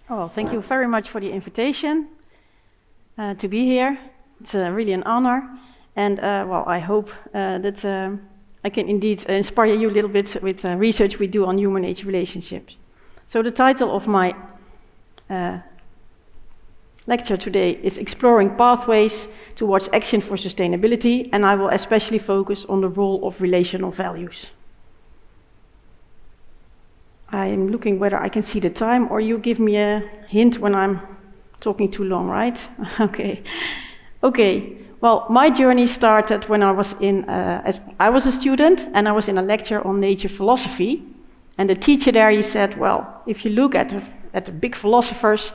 Oh, thank you very much for the invitation to be here. It's really an honor. And I hope that I can indeed inspire you a little bit with research we do on human-nature relationships. So the title of my lecture today is Exploring Pathways Towards Action for Sustainability, and I will especially focus on the role of relational values. I am looking whether I can see the time, or you give me a hint when I'm talking too long, right? Okay. Well, my journey started when I was I was a student, and I was in a lecture on nature philosophy. And the teacher there, he said, well, if you look at the big philosophers,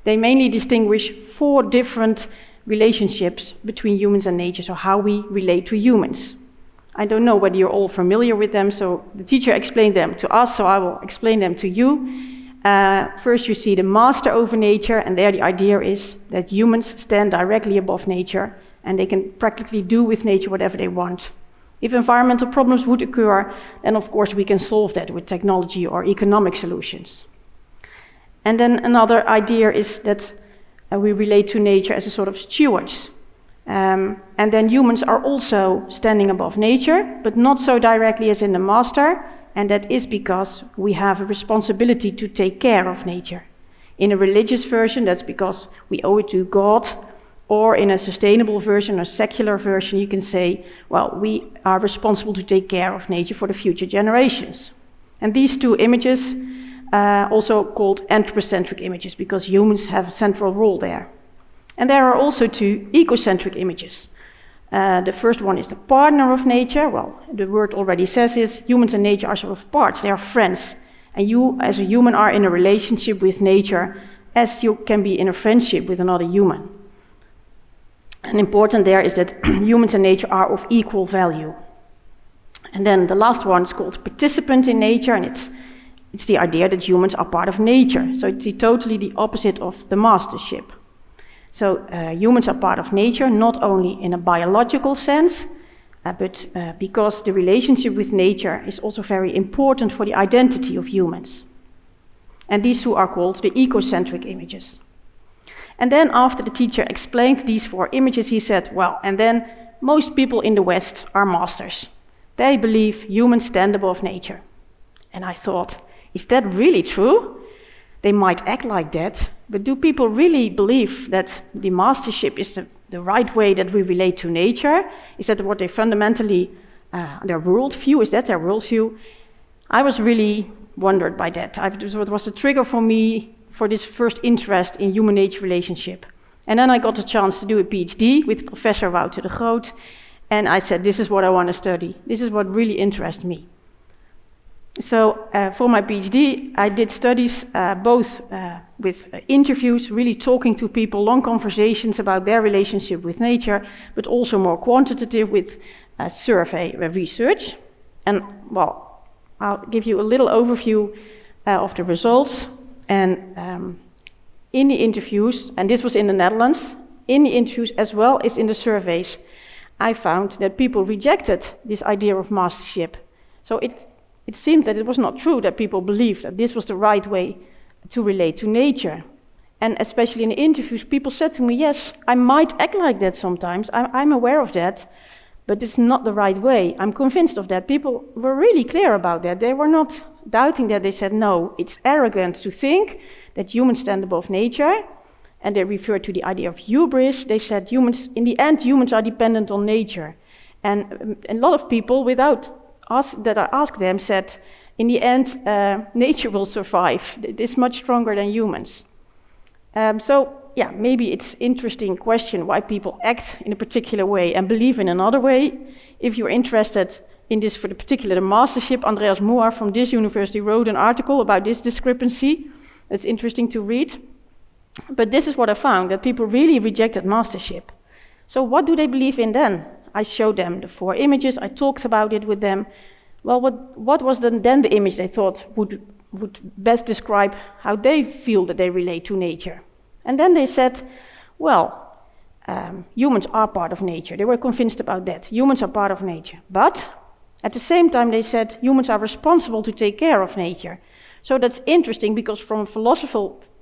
they mainly distinguish 4 different relationships between humans and nature, so how we relate to humans. I don't know whether you're all familiar with them, so the teacher explained them to us, so I will explain them to you. First, you see the master over nature, and there the idea is that humans stand directly above nature, and they can practically do with nature whatever they want. If environmental problems would occur, then of course we can solve that with technology or economic solutions. And then another idea is that we relate to nature as a sort of stewards. And then humans are also standing above nature, but not so directly as in the master, and that is because we have a responsibility to take care of nature. In a religious version, that's because we owe it to God, or in a sustainable version or secular version, you can say, well, we are responsible to take care of nature for the future generations. And these 2 images, also called anthropocentric images, because humans have a central role there. And there are also 2 ecocentric images. The first one is the partner of nature. Well, the word already says it. Humans and nature are sort of parts, they are friends. And you, as a human, are in a relationship with nature as you can be in a friendship with another human. And important there is that humans and nature are of equal value. And then the last one is called participant in nature, and it's the idea that humans are part of nature. So it's totally the opposite of the mastership. So humans are part of nature, not only in a biological sense, but because the relationship with nature is also very important for the identity of humans. And these 2 are called the ecocentric images. And then after the teacher explained these 4 images, he said, well, and then most people in the West are masters. They believe humans stand above nature. And I thought, is that really true? They might act like that, but do people really believe that the mastership is the right way that we relate to nature? Is that what they fundamentally, their worldview, is that their worldview? I was really wondered by that. It was a trigger for me for this first interest in human-nature relationship. And then I got a chance to do a PhD with Professor Wouter de Groot, and I said, this is what I want to study. This is what really interests me. So for my PhD, I did studies both with interviews, really talking to people, long conversations about their relationship with nature, but also more quantitative with survey research. And well, I'll give you a little overview of the results. And in the interviews, and this was in the Netherlands, in the interviews as well as in the surveys, I found that people rejected this idea of mastership. So it seemed that it was not true that people believed that this was the right way to relate to nature. And especially in the interviews, people said to me, yes, I might act like that sometimes, I'm aware of that, but it's not the right way. I'm convinced of that. People were really clear about that. They were not doubting that. They said, no, it's arrogant to think that humans stand above nature. And they referred to the idea of hubris. They said, in the end, humans are dependent on nature. And a lot of people, that I asked them, said, in the end, nature will survive. It's much stronger than humans. Maybe it's an interesting question why people act in a particular way and believe in another way. If you're interested in this for the particular mastership, Andreas Moar from this university wrote an article about this discrepancy. It's interesting to read. But this is what I found, that people really rejected mastership. So what do they believe in then? I showed them the 4 images, I talked about it with them. Well, what was then the image they thought would best describe how they feel that they relate to nature? And then they said, well, humans are part of nature. They were convinced about that. Humans are part of nature. But at the same time, they said humans are responsible to take care of nature. So that's interesting because from a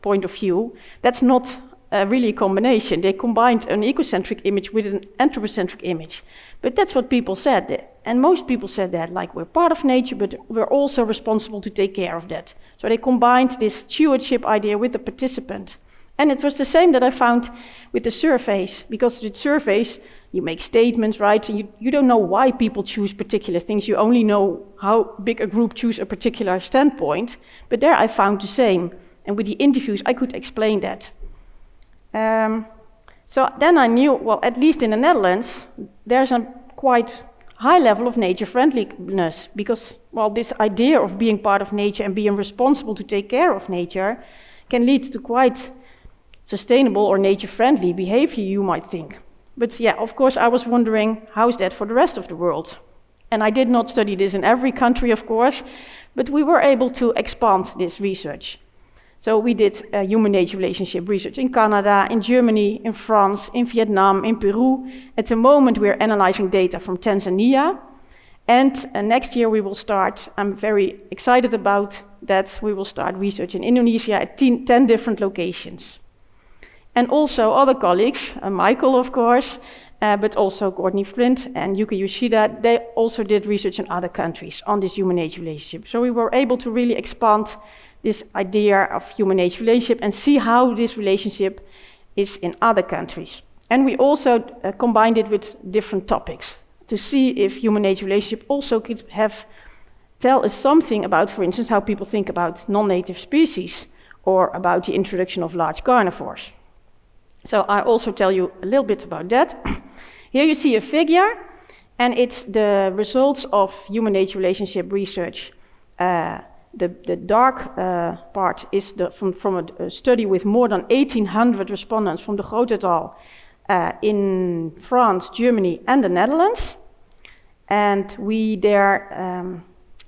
point of view, that's not really a combination. They combined an ecocentric image with an anthropocentric image. But that's what people said. And most people said that, like, we're part of nature, but we're also responsible to take care of that. So they combined this stewardship idea with the participant. And it was the same that I found with the surveys, because with surveys, you make statements, right? And you don't know why people choose particular things. You only know how big a group choose a particular standpoint. But there I found the same. And with the interviews, I could explain that. So then I knew, well, at least in the Netherlands, there's a quite high level of nature friendliness, because, well, this idea of being part of nature and being responsible to take care of nature can lead to quite sustainable or nature-friendly behavior, you might think. But yeah, of course, I was wondering, how is that for the rest of the world? And I did not study this in every country, of course, but we were able to expand this research. So we did human-nature relationship research in Canada, in Germany, in France, in Vietnam, in Peru. At the moment, we're analyzing data from Tanzania. And next year we will start, I'm very excited about that, we will start research in Indonesia at 10 different locations. And also other colleagues, Michael, of course, but also Courtney Flint and Yuka Yoshida, they also did research in other countries on this human-nature relationship. So we were able to really expand this idea of human-nature relationship and see how this relationship is in other countries. And we also combined it with different topics to see if human-nature relationship also could tell us something about, for instance, how people think about non-native species or about the introduction of large carnivores. So I also tell you a little bit about that. Here you see a figure, and it's the results of human-nature relationship research. The dark part is from a study with more than 1,800 respondents from de Groot et al. In France, Germany, and the Netherlands. And we there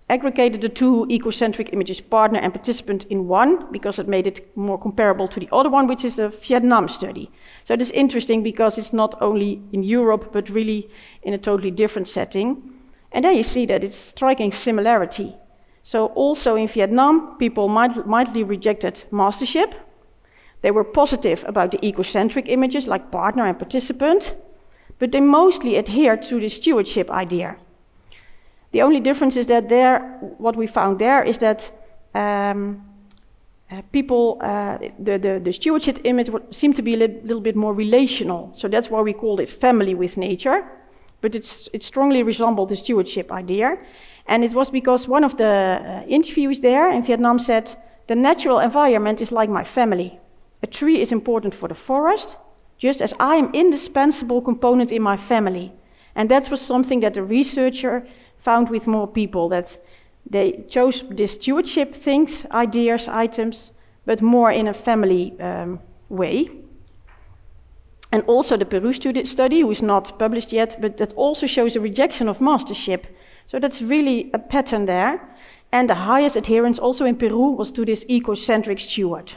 aggregated the two ecocentric images, partner and participant, in one, because it made it more comparable to the other one, which is a Vietnam study. So it is interesting because it's not only in Europe, but really in a totally different setting. And there you see that it's striking similarity. So also in Vietnam, people mildly rejected mastership. They were positive about the ecocentric images like partner and participant, but they mostly adhered to the stewardship idea. The only difference is that what we found there is that the stewardship image seemed to be a little bit more relational. So that's why we called it family with nature, but it strongly resembled the stewardship idea. And it was because one of the interviewees there in Vietnam said, the natural environment is like my family. A tree is important for the forest, just as I am an indispensable component in my family. And that was something that the researcher found with more people, that they chose the stewardship things, ideas, items, but more in a family way. And also the Peru study, who is not published yet, but that also shows a rejection of mastership. So that's really a pattern there. And the highest adherence also in Peru was to this ecocentric steward.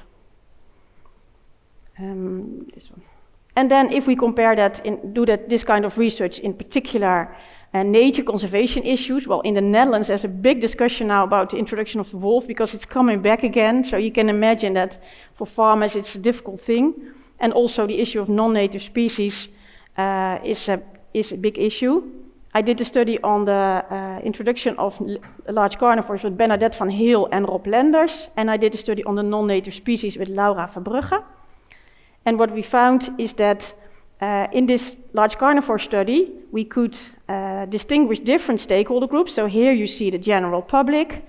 This one. And then if we compare that, this kind of research, in particular nature conservation issues, well, in the Netherlands there's a big discussion now about the introduction of the wolf because it's coming back again. So you can imagine that for farmers it's a difficult thing. And also the issue of non-native species is a big issue. I did a study on the introduction of large carnivores with Bernadette van Heel and Rob Lenders, and I did a study on the non-native species with Laura Verbrugge. And what we found is that in this large carnivore study, we could distinguish different stakeholder groups. So here you see the general public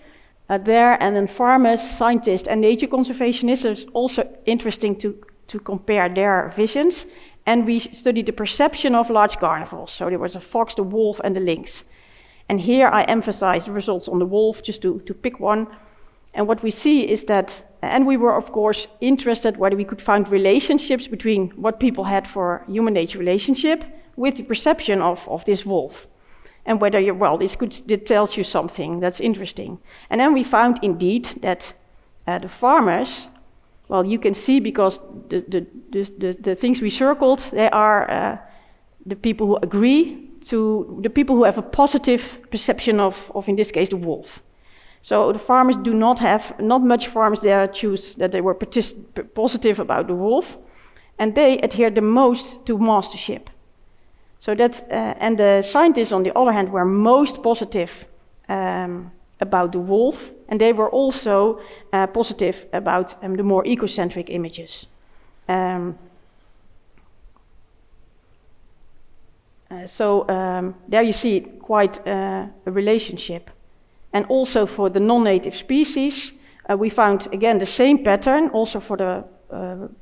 there, and then farmers, scientists, and nature conservationists. So it's also interesting to compare their visions. And we studied the perception of large carnivores. So there was a fox, the wolf, and the lynx. And here I emphasize the results on the wolf, just to pick one. And what we see is that, and we were of course interested whether we could find relationships between what people had for human-nature relationship with the perception of this wolf. And whether it tells you something that's interesting. And then we found indeed that the farmers, well, you can see because the things we circled, they are the people who agree to the people who have a positive perception of in this case, the wolf. So the farmers do not have, not much farmers there choose that they were positive about the wolf, and they adhere the most to mastership. So that's, and the scientists on the other hand were most positive about the wolf, and they were also positive about the more ecocentric images. There you see quite a relationship. And also for the non-native species, we found again the same pattern, also for the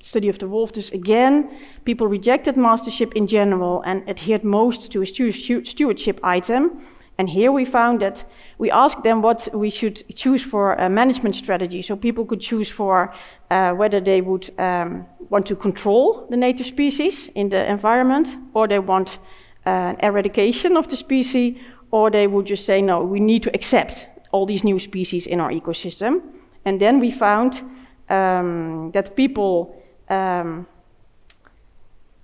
study of the wolf. Thus again, people rejected mastership in general and adhered most to a stewardship item. And here we found that we asked them what we should choose for a management strategy. So people could choose for whether they would want to control the native species in the environment, or they want eradication of the species, or they would just say, no, we need to accept all these new species in our ecosystem. And then we found that people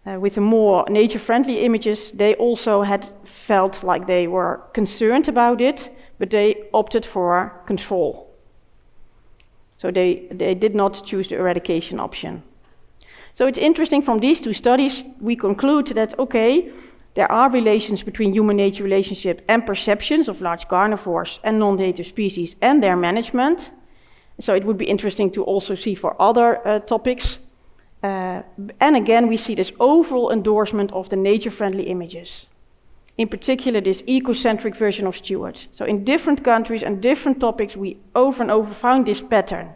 with the more nature-friendly images, they also had felt like they were concerned about it, but they opted for control. So they did not choose the eradication option. So it's interesting, from these two studies, we conclude that, okay, there are relations between human-nature relationship and perceptions of large carnivores and non-native species and their management. So it would be interesting to also see for other topics. And again, we see this overall endorsement of the nature-friendly images. In particular, this ecocentric version of Stewart. So in different countries and different topics, we over and over found this pattern.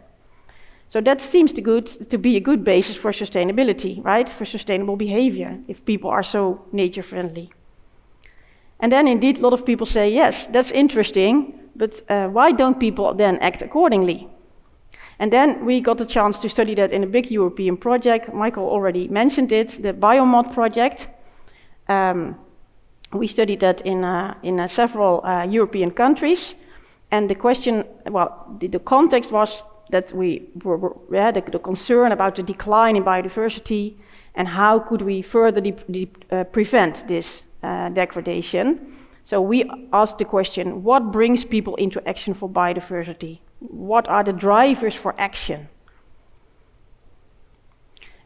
So that seems to be a good basis for sustainability, right? For sustainable behavior, if people are so nature-friendly. And then indeed, a lot of people say, yes, that's interesting, but why don't people then act accordingly? And then we got a chance to study that in a big European project. Michael already mentioned it, the Biomod Project. We studied that in several European countries. And the question, well, the context was that we were the concern about the decline in biodiversity and how could we further prevent this degradation. So we asked the question, what brings people into action for biodiversity? What are the drivers for action?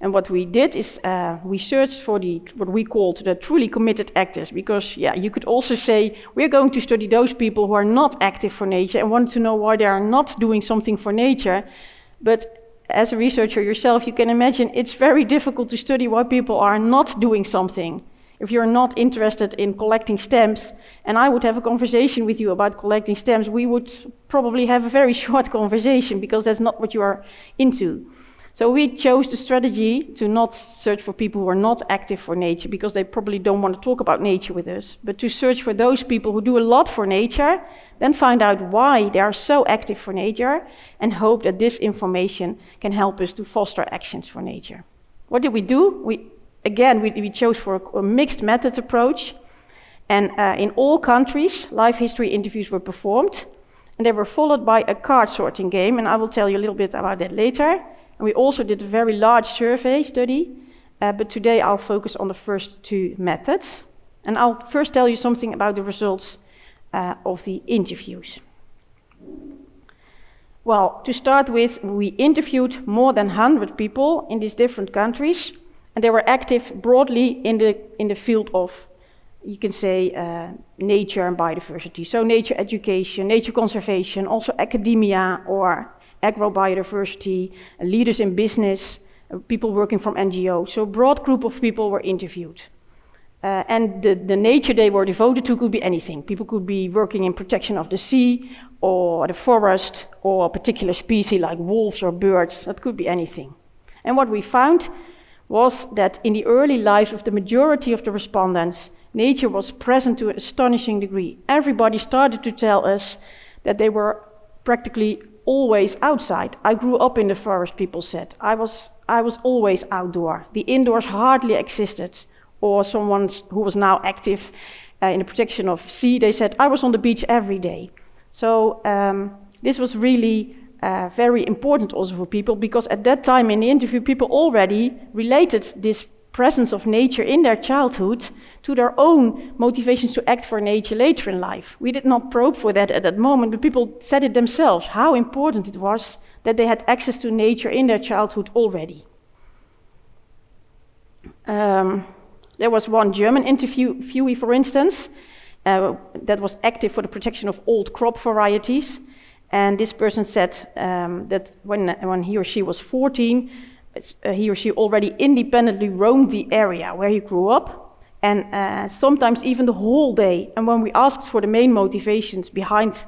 And what we did is we searched for what we called the truly committed actors, because you could also say we're going to study those people who are not active for nature and want to know why they are not doing something for nature. But as a researcher yourself, you can imagine it's very difficult to study why people are not doing something. If you're not interested in collecting stamps, and I would have a conversation with you about collecting stamps, we would probably have a very short conversation because that's not what you are into. So we chose the strategy to not search for people who are not active for nature because they probably don't want to talk about nature with us, but to search for those people who do a lot for nature, then find out why they are so active for nature and hope that this information can help us to foster actions for nature. What did we do? We chose for a mixed methods approach, and in all countries, life history interviews were performed, and they were followed by a card sorting game, and I will tell you a little bit about that later. And we also did a very large survey study, but today I'll focus on the first two methods. And I'll first tell you something about the results of the interviews. Well, to start with, we interviewed more than 100 people in these different countries, and they were active broadly in the field of, you can say, nature and biodiversity. So nature education, nature conservation, also academia or agrobiodiversity, leaders in business, people working from NGOs. So a broad group of people were interviewed. And the nature they were devoted to could be anything. People could be working in protection of the sea or the forest or a particular species like wolves or birds. That could be anything. And what we found was that in the early lives of the majority of the respondents, nature was present to an astonishing degree. Everybody started to tell us that they were practically always outside. I grew up in the forest, people said. I was always outdoor. The indoors hardly existed. Or someone who was now active in the protection of sea, they said, I was on the beach every day. So this was really very important also for people, because at that time in the interview, people already related this presence of nature in their childhood to their own motivations to act for nature later in life. We did not probe for that at that moment, but people said it themselves, how important it was that they had access to nature in their childhood already. There was one German interviewee, for instance, that was active for the protection of old crop varieties. And this person said that when he or she was 14, he or she already independently roamed the area where he grew up, and sometimes even the whole day. And when we asked for the main motivations behind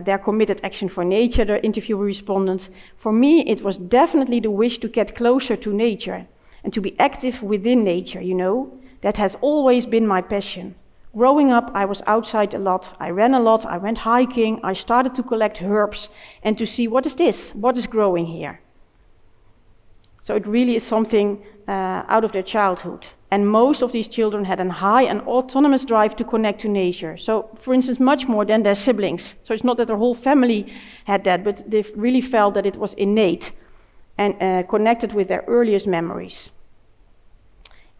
their committed action for nature, the interviewer responded, "For me, it was definitely the wish to get closer to nature and to be active within nature, you know. That has always been my passion. Growing up, I was outside a lot. I ran a lot, I went hiking, I started to collect herbs and to see what is this, what is growing here." So it really is something out of their childhood. And most of these children had a high and autonomous drive to connect to nature. So, for instance, much more than their siblings. So it's not that their whole family had that, but they really felt that it was innate and connected with their earliest memories.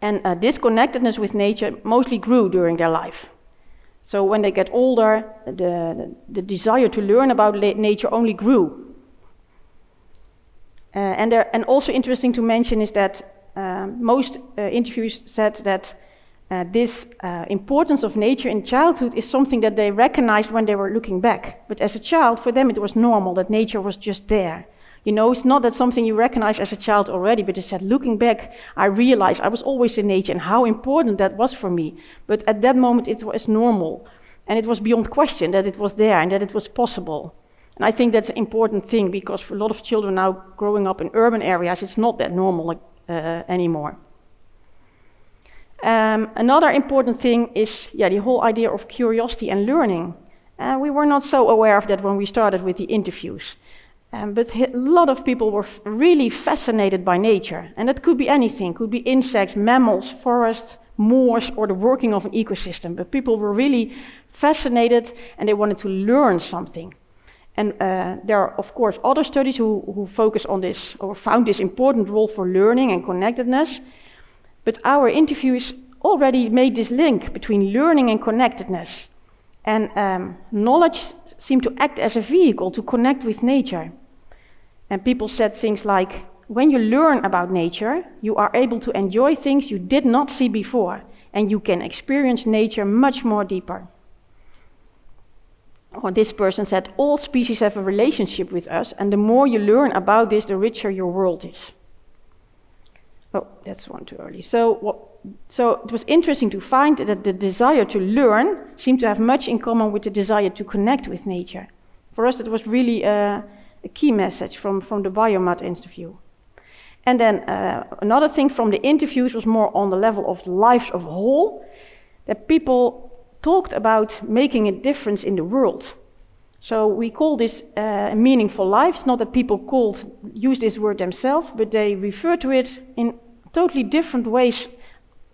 And this connectedness with nature mostly grew during their life. So when they get older, the desire to learn about nature only grew. And also interesting to mention is that most interviews said that this importance of nature in childhood is something that they recognized when they were looking back. But as a child, for them it was normal that nature was just there. You know, it's not that something you recognize as a child already, but they said, looking back, I realized I was always in nature and how important that was for me. But at that moment it was normal. And it was beyond question that it was there and that it was possible. And I think that's an important thing, because for a lot of children now growing up in urban areas, it's not that normal anymore. Another important thing is the whole idea of curiosity and learning. We were not so aware of that when we started with the interviews. But a lot of people were really fascinated by nature. And that could be anything, could be insects, mammals, forests, moors, or the working of an ecosystem. But people were really fascinated and they wanted to learn something. And there are, of course, other studies who focus on this or found this important role for learning and connectedness. But our interviews already made this link between learning and connectedness. And knowledge seemed to act as a vehicle to connect with nature. And people said things like, when you learn about nature, you are able to enjoy things you did not see before, and you can experience nature much more deeper. Or this person said, all species have a relationship with us, and the more you learn about this, the richer your world is. Oh, that's one too early. So it was interesting to find that the desire to learn seemed to have much in common with the desire to connect with nature. For us, it was really a key message from the Biomod interview. And then another thing from the interviews was more on the level of the lives of whole, that people talked about making a difference in the world. So we call this meaningful lives. Not that people use this word themselves, but they refer to it in totally different ways.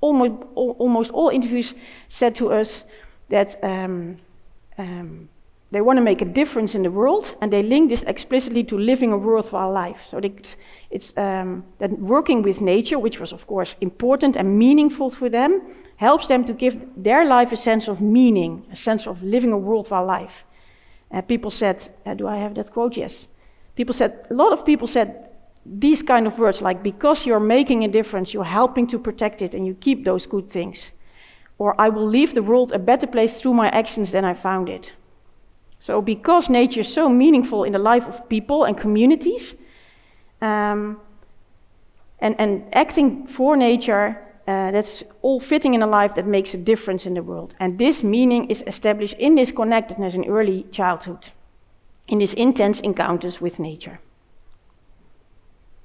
Almost all interviews said to us that they want to make a difference in the world, and they link this explicitly to living a worthwhile life. So it's that working with nature, which was of course important and meaningful for them, helps them to give their life a sense of meaning, a sense of living a worthwhile life. People said, do I have that quote? Yes. A lot of people said these kind of words like, because you're making a difference, you're helping to protect it, and you keep those good things. Or I will leave the world a better place through my actions than I found it. So because nature is so meaningful in the life of people and communities, and acting for nature, that's all fitting in a life that makes a difference in the world. And this meaning is established in this connectedness in early childhood, in these intense encounters with nature.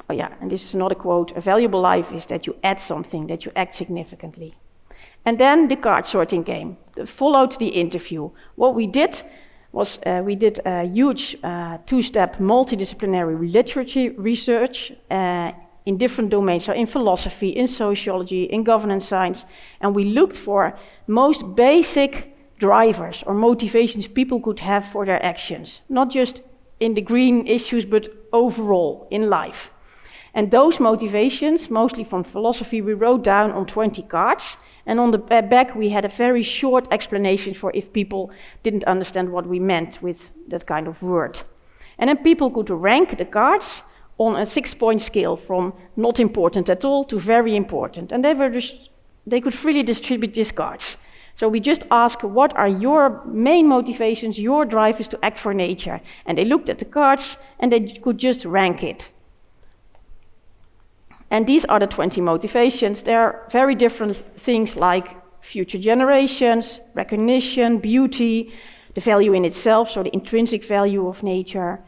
Oh yeah, and this is another quote, a valuable life is that you add something, that you act significantly. And then the card sorting game that followed the interview. What we did was we did a huge two-step multidisciplinary literature research in different domains, so in philosophy, in sociology, in governance science, and we looked for most basic drivers or motivations people could have for their actions, not just in the green issues, but overall in life. And those motivations, mostly from philosophy, we wrote down on 20 cards. And on the back, we had a very short explanation for if people didn't understand what we meant with that kind of word. And then people could rank the cards on a 6-point scale from not important at all to very important. And they could freely distribute these cards. So we just asked, what are your main motivations, your drivers to act for nature? And they looked at the cards and they could just rank it. And these are the 20 motivations. There are very different things like future generations, recognition, beauty, the value in itself, so the intrinsic value of nature,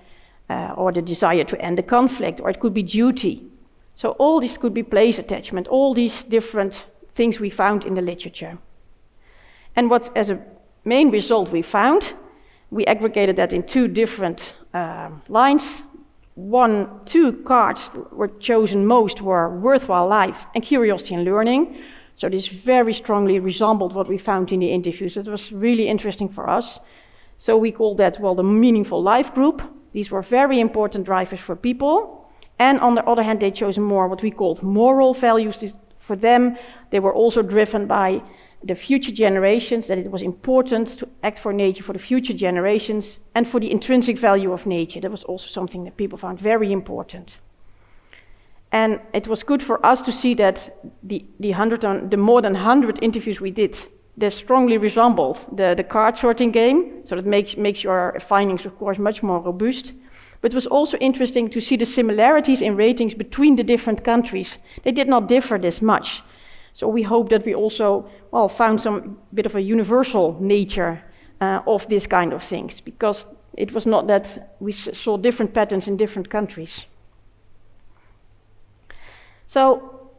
or the desire to end the conflict, or it could be duty. So all this could be place attachment, all these different things we found in the literature. And what, as a main result we found, we aggregated that in 2 different lines. 2 cards were chosen most were worthwhile life and curiosity and learning. So this very strongly resembled what we found in the interviews. It was really interesting for us. So we called that, well, the meaningful life group. These were very important drivers for people. And on the other hand, they chose more what we called moral values. For them, they were also driven by the future generations, that it was important to act for nature for the future generations, and for the intrinsic value of nature. That was also something that people found very important. And it was good for us to see that the more than 100 interviews we did, they strongly resembled the card sorting game, so that makes your findings, of course, much more robust. But it was also interesting to see the similarities in ratings between the different countries. They did not differ this much. So we hope that we also, well, found some bit of a universal nature of this kind of things, because it was not that we saw different patterns in different countries. So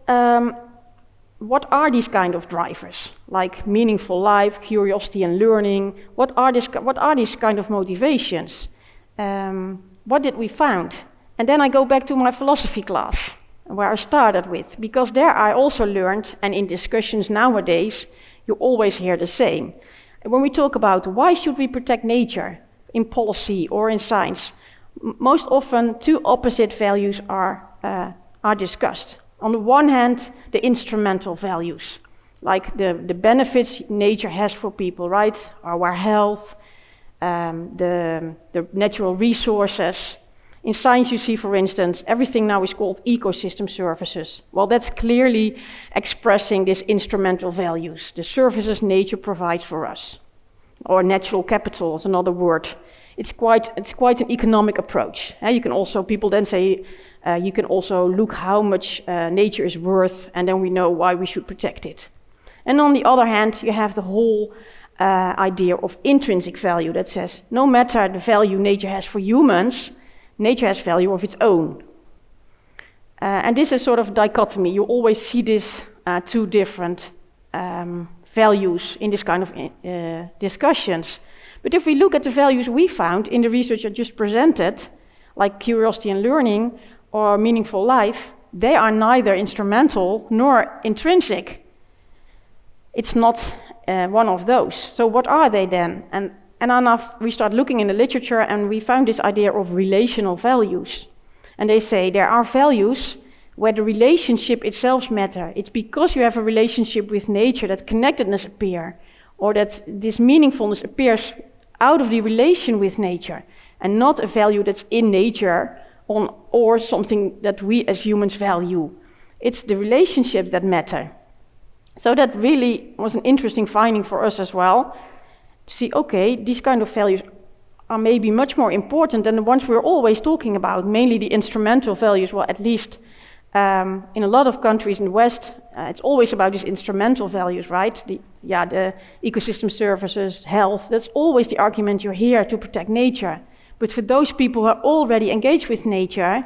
what are these kind of drivers, like meaningful life, curiosity and learning? What are these kind of motivations? What did we find? And then I go back to my philosophy class, where I started with, because there I also learned, and in discussions nowadays, you always hear the same. When we talk about why should we protect nature in policy or in science, most often 2 opposite values are discussed. On the one hand, the instrumental values, like the benefits nature has for people, right? Our health, the natural resources. In science, you see, for instance, everything now is called ecosystem services. Well, that's clearly expressing these instrumental values, the services nature provides for us. Or natural capital is another word. It's quite an economic approach. You can also, people then say, you can also look how much nature is worth, and then we know why we should protect it. And on the other hand, you have the whole idea of intrinsic value that says, no matter the value nature has for humans, nature has value of its own. And this is sort of dichotomy. You always see these 2 different values in this kind of discussions. But if we look at the values we found in the research I just presented, like curiosity and learning or meaningful life, they are neither instrumental nor intrinsic. It's not one of those. So what are they then? And enough, we start looking in the literature and we found this idea of relational values. And they say there are values where the relationship itself matters. It's because you have a relationship with nature that connectedness appears, or that this meaningfulness appears out of the relation with nature, and not a value that's in nature or something that we as humans value. It's the relationships that matter. So that really was an interesting finding for us as well, to see, okay, these kind of values are maybe much more important than the ones we're always talking about, mainly the instrumental values. Well, at least in a lot of countries in the West, it's always about these instrumental values, right? The ecosystem services, health, that's always the argument you hear to protect nature. But for those people who are already engaged with nature,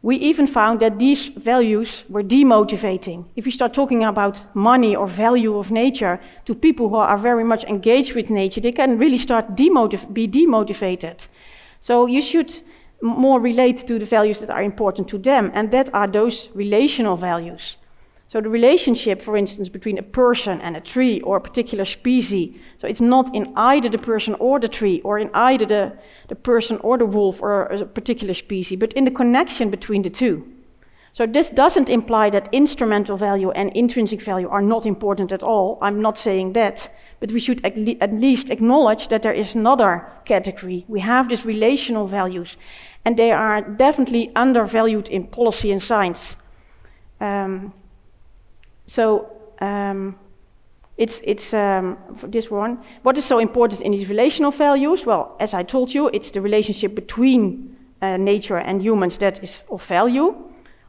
we even found that these values were demotivating. If you start talking about money or value of nature to people who are very much engaged with nature, they can really start be demotivated. So you should more relate to the values that are important to them, and that are those relational values. So the relationship, for instance, between a person and a tree or a particular species, so it's not in either the person or the tree, or in either the person or the wolf or a particular species, but in the connection between the two. So this doesn't imply that instrumental value and intrinsic value are not important at all. I'm not saying that, but we should at least acknowledge that there is another category. We have these relational values, and they are definitely undervalued in policy and science. It's for this one. What is so important in these relational values? Well, as I told you, it's the relationship between nature and humans that is of value.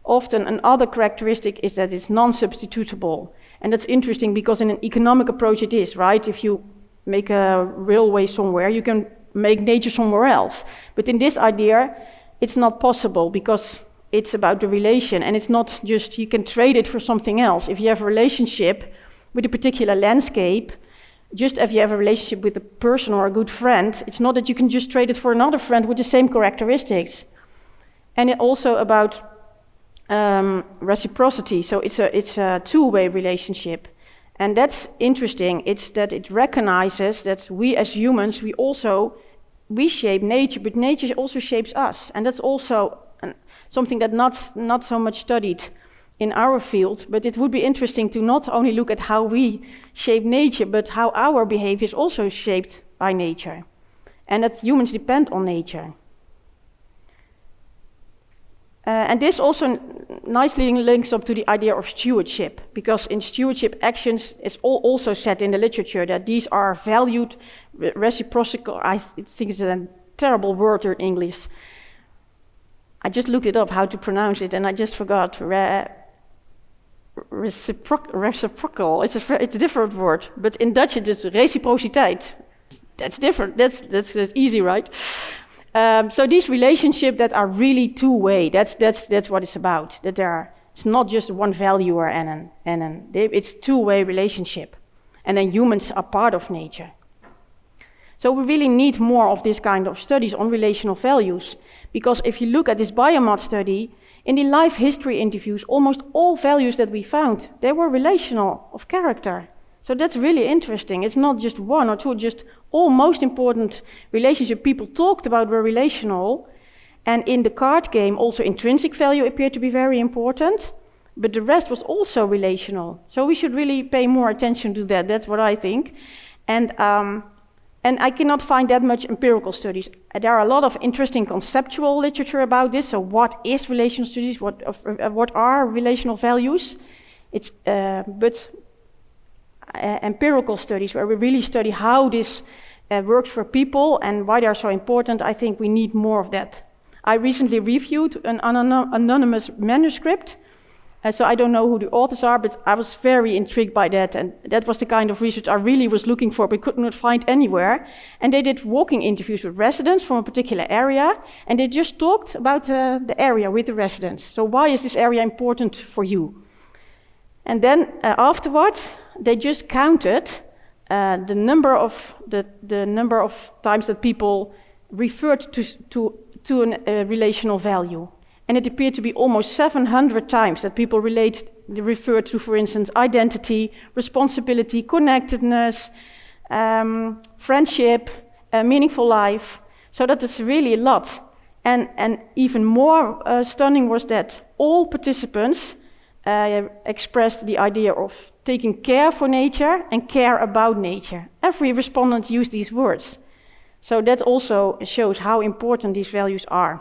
Often another characteristic is that it's non-substitutable. And that's interesting because in an economic approach it is, right? If you make a railway somewhere, you can make nature somewhere else. But in this idea, it's not possible because it's about the relation, and it's not just you can trade it for something else. If you have a relationship with a particular landscape, just if you have a relationship with a person or a good friend, it's not that you can just trade it for another friend with the same characteristics. And it also about reciprocity, so it's a two-way relationship. And that's interesting. It's that it recognizes that we as humans, we shape nature, but nature also shapes us. And that's also something that not so much studied in our field, but it would be interesting to not only look at how we shape nature, but how our behavior is also shaped by nature, and that humans depend on nature. And this also nicely links up to the idea of stewardship, because in stewardship actions, it's also said in the literature that these are valued, reciprocal. I think it's a terrible word in English. I just looked it up how to pronounce it, and I just forgot. Reciprocal. It's a different word, but in Dutch it is reciprociteit. That's different. That's easy, right? So these relationships that are really two-way. That's what it's about. It's not just one valuer it's two-way relationship, and then humans are part of nature. So we really need more of this kind of studies on relational values, because if you look at this Biomod study, in the life history interviews, almost all values that we found, they were relational of character. So that's really interesting. It's not just one or two, just all most important relationship people talked about were relational. And in the card game, also intrinsic value appeared to be very important, but the rest was also relational. So we should really pay more attention to that. That's what I think. And I cannot find that much empirical studies. There are a lot of interesting conceptual literature about this. So what is relational studies? What are relational values? But empirical studies where we really study how this works for people and why they are so important, I think we need more of that. I recently reviewed an anonymous manuscript. So I don't know who the authors are, but I was very intrigued by that. And that was the kind of research I really was looking for, but could not find anywhere. And they did walking interviews with residents from a particular area, and they just talked about the area with the residents. So why is this area important for you? And then afterwards, they just counted the number of times that people referred to a relational value. And it appeared to be almost 700 times that people referred to, for instance, identity, responsibility, connectedness, friendship, meaningful life. So that is really a lot. And even more stunning was that all participants expressed the idea of taking care for nature and care about nature. Every respondent used these words. So that also shows how important these values are.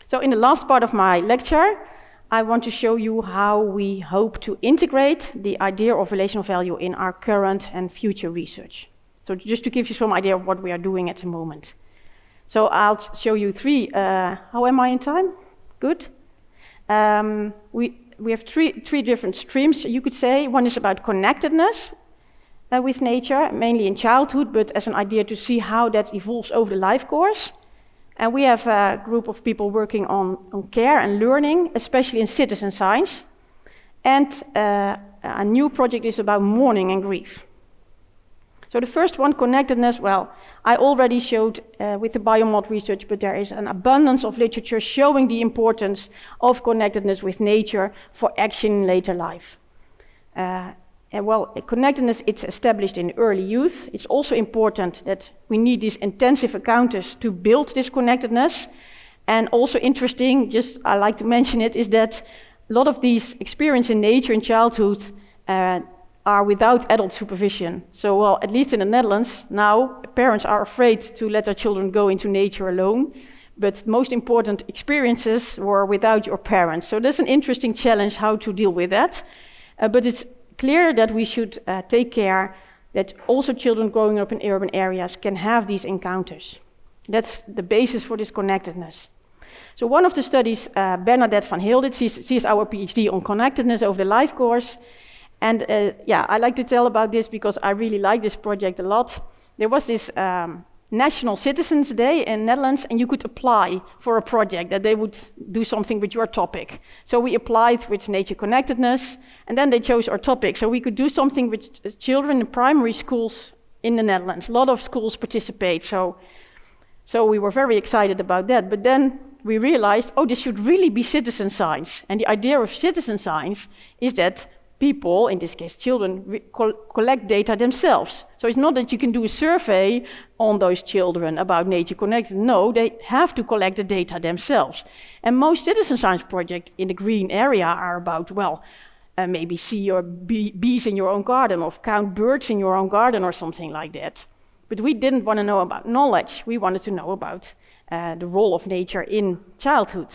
So in the last part of my lecture, I want to show you how we hope to integrate the idea of relational value in our current and future research. So just to give you some idea of what we are doing at the moment. So I'll show you three. How am I in time? Good. We have three different streams, you could say. One is about connectedness with nature, mainly in childhood, but as an idea to see how that evolves over the life course. And we have a group of people working on care and learning, especially in citizen science. And a new project is about mourning and grief. So the first one, connectedness, well, I already showed with the Biomod research, but there is an abundance of literature showing the importance of connectedness with nature for action in later life. Connectedness, it's established in early youth. It's also important that we need these intensive encounters to build this connectedness. And also interesting, just I like to mention it, is that a lot of these experiences in nature in childhood are without adult supervision. So, well, at least in the Netherlands, now parents are afraid to let their children go into nature alone. But most important experiences were without your parents. So that's an interesting challenge how to deal with that. But it's clear that we should take care that also children growing up in urban areas can have these encounters. That's the basis for this connectedness. So one of the studies Bernadette van Heel did, she's our PhD on connectedness over the life course. And I like to tell about this because I really like this project a lot. There was this National Citizens Day in Netherlands, and you could apply for a project that they would do something with your topic. So we applied with nature connectedness, and then they chose our topic. So we could do something with children in primary schools in the Netherlands. A lot of schools participate, so we were very excited about that. But then we realized, this should really be citizen science. And the idea of citizen science is that people, in this case children, collect data themselves. So it's not that you can do a survey on those children about nature connected. No, they have to collect the data themselves. And most citizen science projects in the green area are about, maybe see your bees in your own garden or count birds in your own garden or something like that. But we didn't want to know about knowledge. We wanted to know about the role of nature in childhood.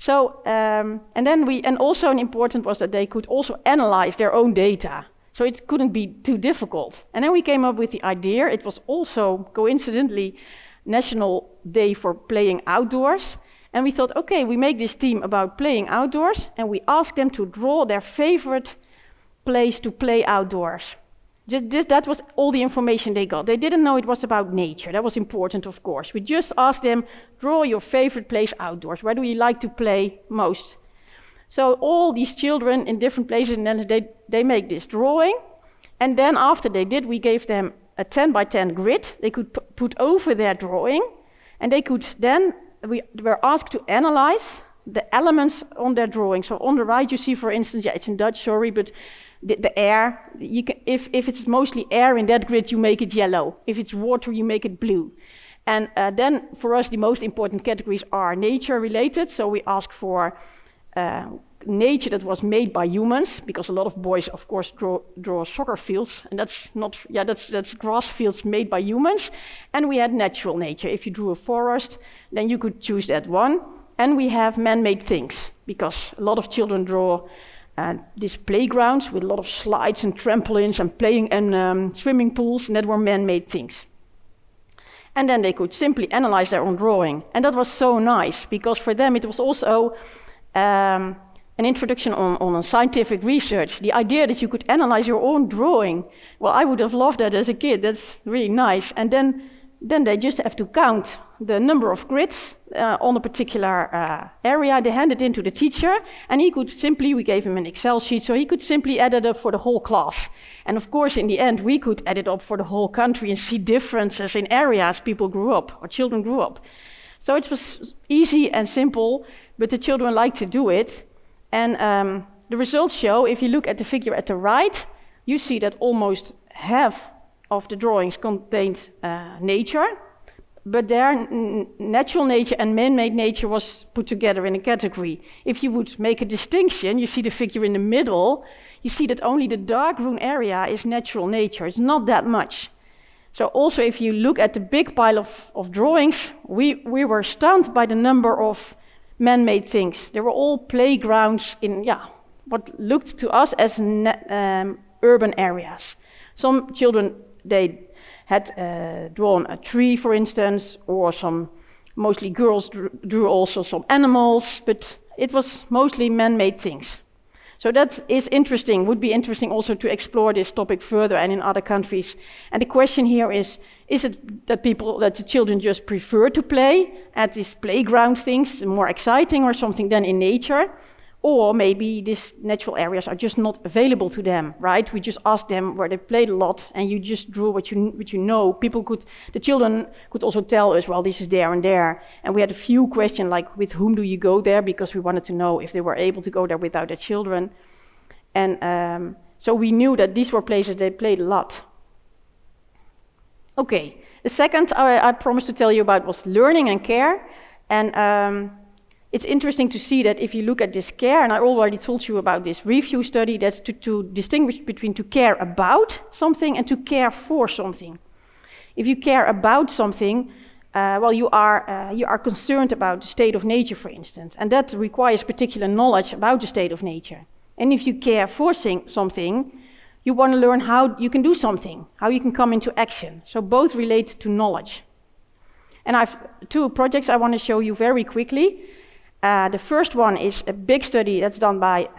So, and also an important was that they could also analyze their own data. So it couldn't be too difficult. And then we came up with the idea, it was also coincidentally National Day for Playing Outdoors. And we thought, okay, we make this team about playing outdoors, and we ask them to draw their favorite place to play outdoors. That was all the information they got. They didn't know it was about nature. That was important, of course. We just asked them, draw your favorite place outdoors. Where do you like to play most? So all these children in different places, and then they make this drawing. And then after they did, we gave them a 10 by 10 grid. They could put over their drawing. And they could then, we were asked to analyze the elements on their drawing. So on the right you see, for instance, it's in Dutch, sorry, but the air, if it's mostly air in that grid, you make it yellow. If it's water, you make it blue. And then for us, the most important categories are nature related. So we ask for nature that was made by humans, because a lot of boys, of course, draw soccer fields, and that's grass fields made by humans. And we had natural nature. If you drew a forest, then you could choose that one. And we have man-made things, because a lot of children draw these playgrounds with a lot of slides and trampolines and playing and swimming pools, and that were man-made things. And then they could simply analyze their own drawing. And that was so nice, because for them it was also an introduction on scientific research. The idea that you could analyze your own drawing. Well, I would have loved that as a kid. That's really nice. And then they just have to count the number of grids on a particular area. They hand it in to the teacher, and he could simply, we gave him an Excel sheet, so he could simply add it up for the whole class. And of course, in the end, we could add it up for the whole country and see differences in areas people grew up, or children grew up. So it was easy and simple, but the children liked to do it. And the results show, if you look at the figure at the right, you see that almost half of the drawings contained nature, but their natural nature and man-made nature was put together in a category. If you would make a distinction, you see the figure in the middle, you see that only the dark green area is natural nature. It's not that much. So also if you look at the big pile of drawings, we were stunned by the number of man-made things. They were all playgrounds in what looked to us as urban areas. Some children, they had drawn a tree, for instance, or mostly girls drew also some animals, but it was mostly man-made things. So that is interesting, would be interesting also to explore this topic further and in other countries. And the question here is it that the children just prefer to play at these playground things, more exciting or something than in nature? Or maybe these natural areas are just not available to them, right? We just asked them where they played a lot, and you just drew what you know. The children could also tell us, well, this is there and there. And we had a few questions like, with whom do you go there? Because we wanted to know if they were able to go there without their children. And so we knew that these were places they played a lot. Okay, the second I promised to tell you about was learning and care. And it's interesting to see that if you look at this care, and I already told you about this review study, that's to distinguish between to care about something and to care for something. If you care about something, well, you are concerned about the state of nature, for instance, and that requires particular knowledge about the state of nature. And if you care for something, you want to learn how you can do something, how you can come into action. So both relate to knowledge. And I have 2 projects I want to show you very quickly. The first one is a big study that's done by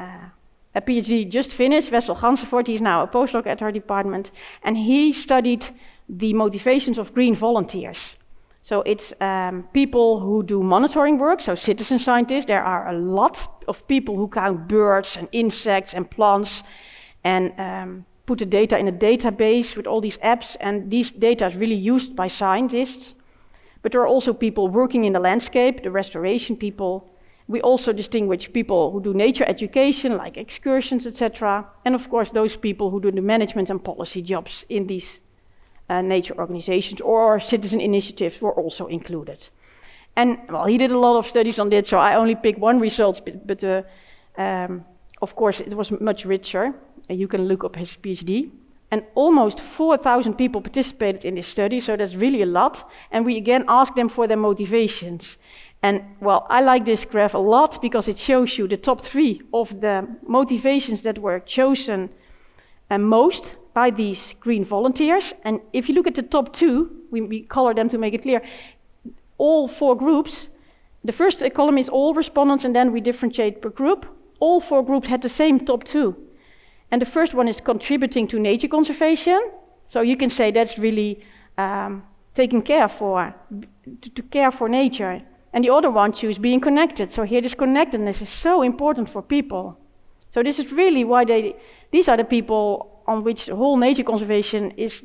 a PhD just finished, Wessel Gansenvoort. He's now a postdoc at our department, and he studied the motivations of green volunteers. So it's people who do monitoring work, so citizen scientists. There are a lot of people who count birds and insects and plants and put the data in a database with all these apps, and these data is really used by scientists. But there are also people working in the landscape, the restoration people. We also distinguish people who do nature education, like excursions, etc. And of course, those people who do the management and policy jobs in these nature organizations, or citizen initiatives were also included. And well, he did a lot of studies on this, so I only picked one result, but of course, it was much richer. You can look up his PhD. And almost 4,000 people participated in this study, so that's really a lot. And we again asked them for their motivations. And well, I like this graph a lot because it shows you the top 3 of the motivations that were chosen most by these green volunteers. And if you look at the top 2, we color them to make it clear, all 4 groups, the first column is all respondents, and then we differentiate per group. All 4 groups had the same top 2. And the first one is contributing to nature conservation. So you can say that's really taking care to care for nature. And the other one choose being connected. So here this connectedness is so important for people. So this is really why these are the people on which the whole nature conservation is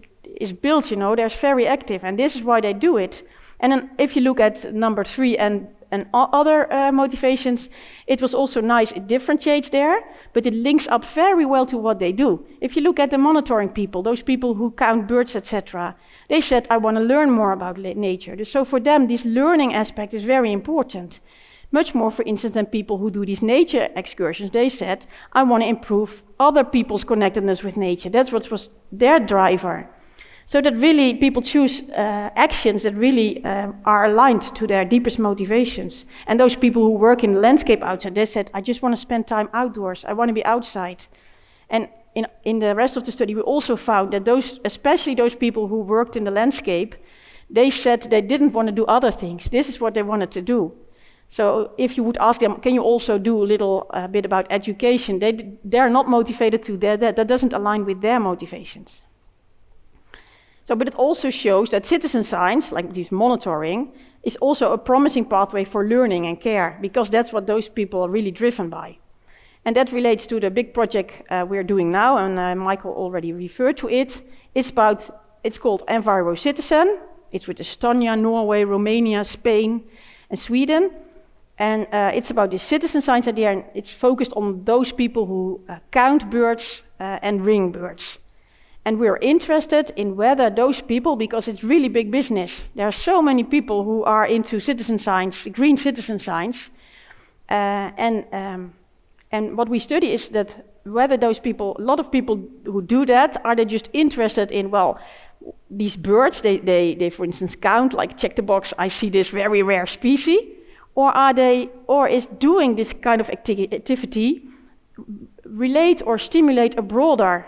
built, you know, they're very active, and this is why they do it. And then if you look at number 3 and other motivations, it was also nice, it differentiates there, but it links up very well to what they do. If you look at the monitoring people, those people who count birds, etc., they said, I want to learn more about nature. So for them, this learning aspect is very important. Much more, for instance, than people who do these nature excursions. They said, I want to improve other people's connectedness with nature. That's what was their driver. So that really people choose actions that really are aligned to their deepest motivations. And those people who work in the landscape outside, they said, I just want to spend time outdoors. I want to be outside. And in the rest of the study, we also found that especially those people who worked in the landscape, they said they didn't want to do other things. This is what they wanted to do. So if you would ask them, can you also do a little bit about education? They're not motivated to that. That doesn't align with their motivations. So, but it also shows that citizen science, like this monitoring, is also a promising pathway for learning and care, because that's what those people are really driven by. And that relates to the big project we're doing now, and Michael already referred to it. It's called EnviroCitizen. It's with Estonia, Norway, Romania, Spain, and Sweden. And it's about this citizen science idea, and it's focused on those people who count birds and ring birds. And we're interested in whether those people, because it's really big business, there are so many people who are into citizen science, green citizen science, and what we study is that whether those people, a lot of people who do that, are they just interested in, well, these birds, they for instance count, like check the box, I see this very rare species, or is doing this kind of activity relate or stimulate a broader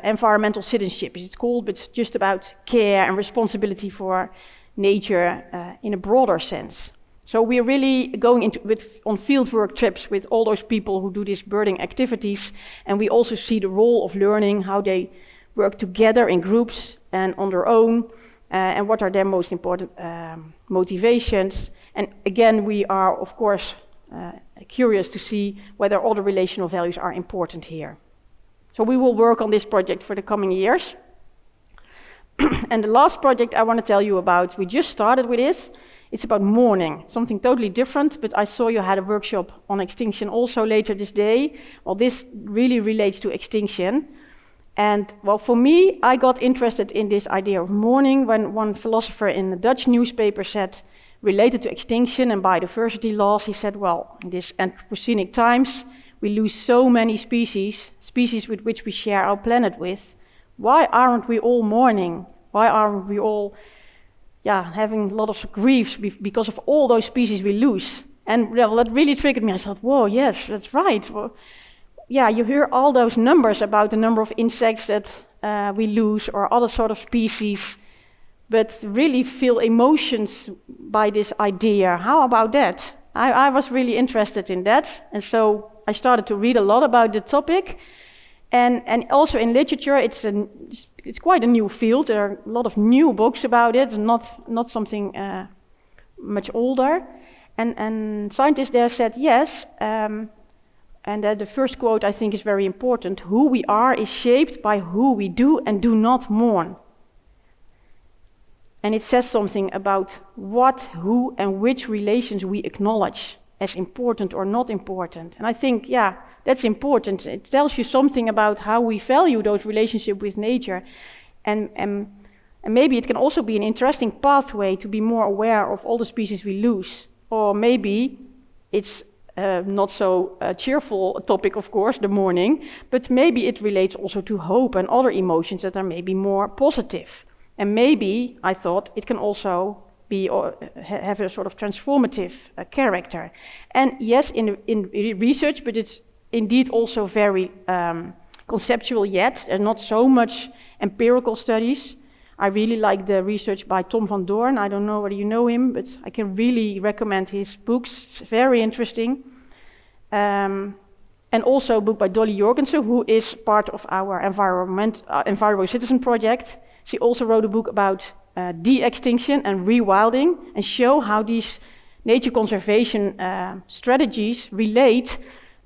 environmental citizenship, as it's called, but it's just about care and responsibility for nature in a broader sense. So we're really going on fieldwork trips with all those people who do these birding activities, and we also see the role of learning, how they work together in groups and on their own, and what are their most important motivations. And again, we are, of course, curious to see whether all the relational values are important here. So we will work on this project for the coming years. And the last project I want to tell you about, we just started with this. It's about mourning, something totally different, but I saw you had a workshop on extinction also later this day. Well, this really relates to extinction. And well, for me, I got interested in this idea of mourning when one philosopher in a Dutch newspaper said, related to extinction and biodiversity loss. He said, well, in this Anthropocenic times, we lose so many species with which we share our planet with. Why aren't we all mourning? Why aren't we all having a lot of griefs because of all those species we lose? And that really triggered me. I thought, whoa, yes, that's right. Well, you hear all those numbers about the number of insects that we lose or other sort of species, but really feel emotions by this idea. How about that? I was really interested in that, and so I started to read a lot about the topic. And also in literature, it's quite a new field. There are a lot of new books about it, not something much older. And scientists there said yes, and the first quote I think is very important. Who we are is shaped by who we do and do not mourn. And it says something about what, who, and which relations we acknowledge as important or not important. And I think, that's important. It tells you something about how we value those relationships with nature. And maybe it can also be an interesting pathway to be more aware of all the species we lose. Or maybe it's not so cheerful topic, of course, the mourning, but maybe it relates also to hope and other emotions that are maybe more positive. And maybe, I thought, it can also be or have a sort of transformative character. And yes, in research, but it's indeed also very conceptual yet, and not so much empirical studies. I really like the research by Tom van Doorn. I don't know whether you know him, but I can really recommend his books. It's very interesting. And also a book by Dolly Jorgensen, who is part of our Environmental Citizen Project. She also wrote a book about de-extinction and rewilding, and show how these nature conservation strategies relate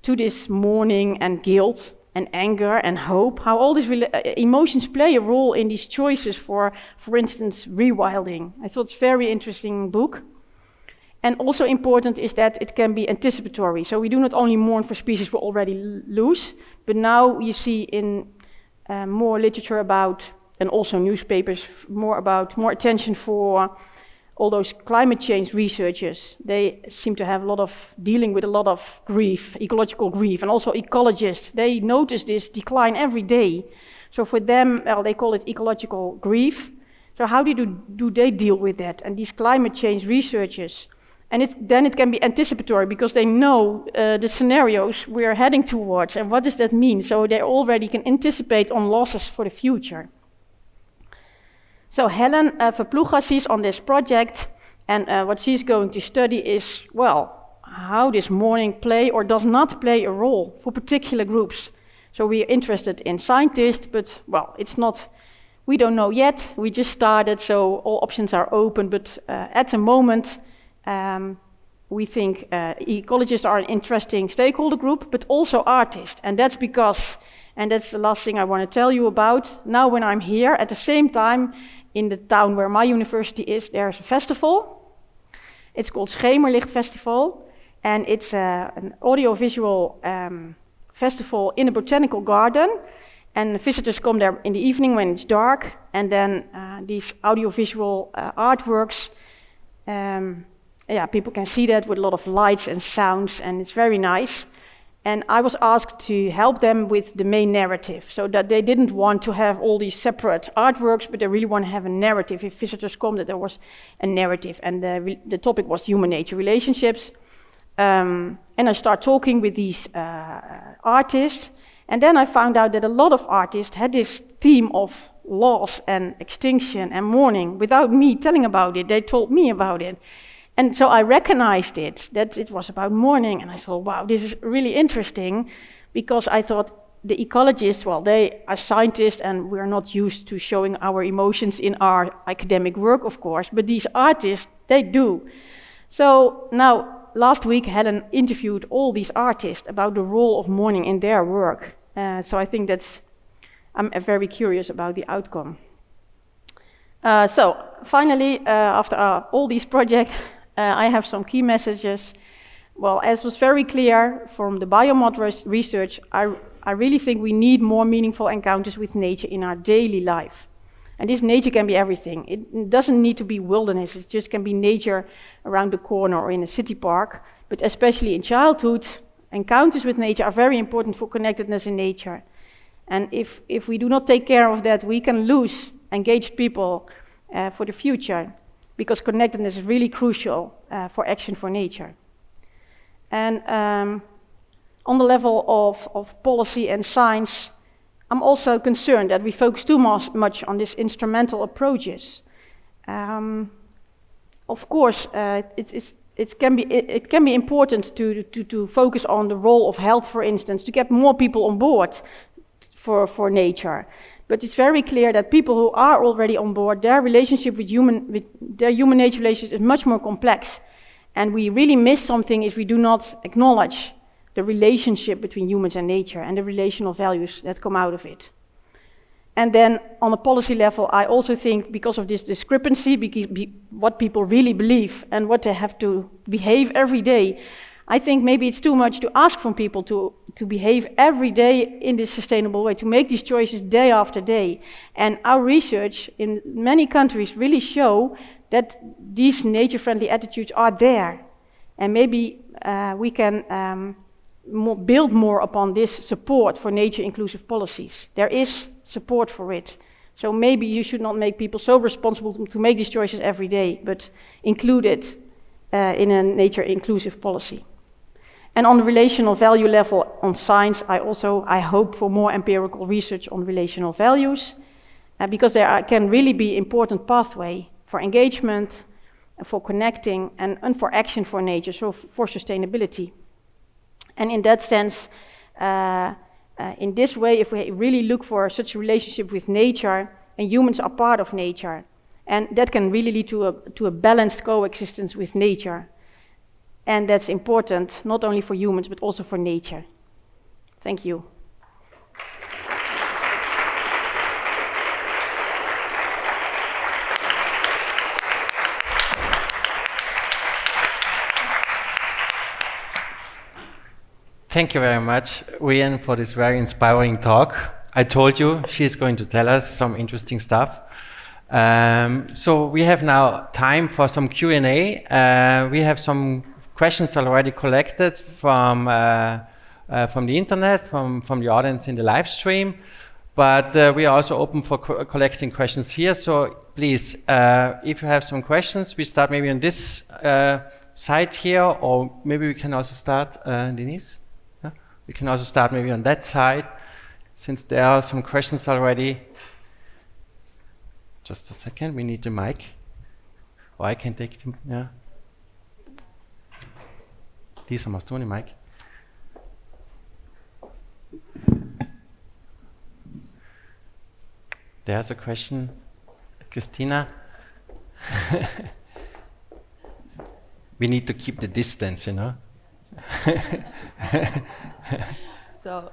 to this mourning and guilt and anger and hope, how all these emotions play a role in these choices for instance, rewilding. I thought it's a very interesting book. And also important is that it can be anticipatory. So we do not only mourn for species we already lose, but now you see in more literature about, and also newspapers, more attention for all those climate change researchers. They seem to have dealing with a lot of grief, ecological grief, and also ecologists. They notice this decline every day. So for them, they call it ecological grief. So how do they deal with that? And these climate change researchers, and then it can be anticipatory because they know the scenarios we are heading towards, and what does that mean? So they already can anticipate on losses for the future. So Helen Verploega, she's on this project, and what she's going to study is, how this mourning play or does not play a role for particular groups. So we are interested in scientists, but, we don't know yet. We just started, so all options are open, but at the moment, we think ecologists are an interesting stakeholder group, but also artists, and that's because, and that's the last thing I want to tell you about, now when I'm here, at the same time, in the town where my university is, there's a festival. It's called Schemerlicht Festival, and it's an audiovisual festival in a botanical garden. And visitors come there in the evening when it's dark, and then these audiovisual artworks, people can see that with a lot of lights and sounds, and it's very nice. And I was asked to help them with the main narrative, so that they didn't want to have all these separate artworks, but they really want to have a narrative. If visitors come, that there was a narrative, and the topic was human-nature relationships. And I start talking with these artists, and then I found out that a lot of artists had this theme of loss and extinction and mourning without me telling about it. They told me about it. And so I recognized that it was about mourning, and I thought, wow, this is really interesting, because I thought the ecologists, they are scientists, and we're not used to showing our emotions in our academic work, of course, but these artists, they do. So now, last week, Helen interviewed all these artists about the role of mourning in their work. So I think I'm very curious about the outcome. So finally, after all these projects, I have some key messages. Well, as was very clear from the Biomod research, I really think we need more meaningful encounters with nature in our daily life. And this nature can be everything. It doesn't need to be wilderness. It just can be nature around the corner or in a city park. But especially in childhood, encounters with nature are very important for connectedness in nature. And if we do not take care of that, we can lose engaged people for the future, because connectedness is really crucial for action for nature. And on the level of policy and science, I'm also concerned that we focus too much on these instrumental approaches. Of course, it can be important to focus on the role of health, for instance, to get more people on board for nature. But it's very clear that people who are already on board, their relationship with their human-nature relationship is much more complex. And we really miss something if we do not acknowledge the relationship between humans and nature and the relational values that come out of it. And then on a policy level, I also think because of this discrepancy, what people really believe and what they have to behave every day, I think maybe it's too much to ask from people to behave every day in this sustainable way, to make these choices day after day. And our research in many countries really show that these nature-friendly attitudes are there. And maybe we can build more upon this support for nature-inclusive policies. There is support for it. So maybe you should not make people so responsible to make these choices every day, but include it in a nature-inclusive policy. And on the relational value level on science, I hope for more empirical research on relational values, because there can really be important pathway for engagement, for connecting, and for action for nature, so for sustainability. And in that sense, in this way, if we really look for such a relationship with nature, and humans are part of nature, and that can really lead to a balanced coexistence with nature. And that's important, not only for humans, but also for nature. Thank you. Thank you very much, Riyan, for this very inspiring talk. I told you she's going to tell us some interesting stuff. So we have now time for some Q&A. We have some questions already collected from the internet, from the audience in the live stream, but we are also open for collecting questions here. So please, if you have some questions, we start maybe on this side here, or maybe we can also start, Denise? Yeah? We can also start maybe on that side, since there are some questions already. Just a second, we need the mic. Or I can take them, yeah. Lisa, machst du eine mic? There's a question, Christina. We need to keep the distance, you know. So,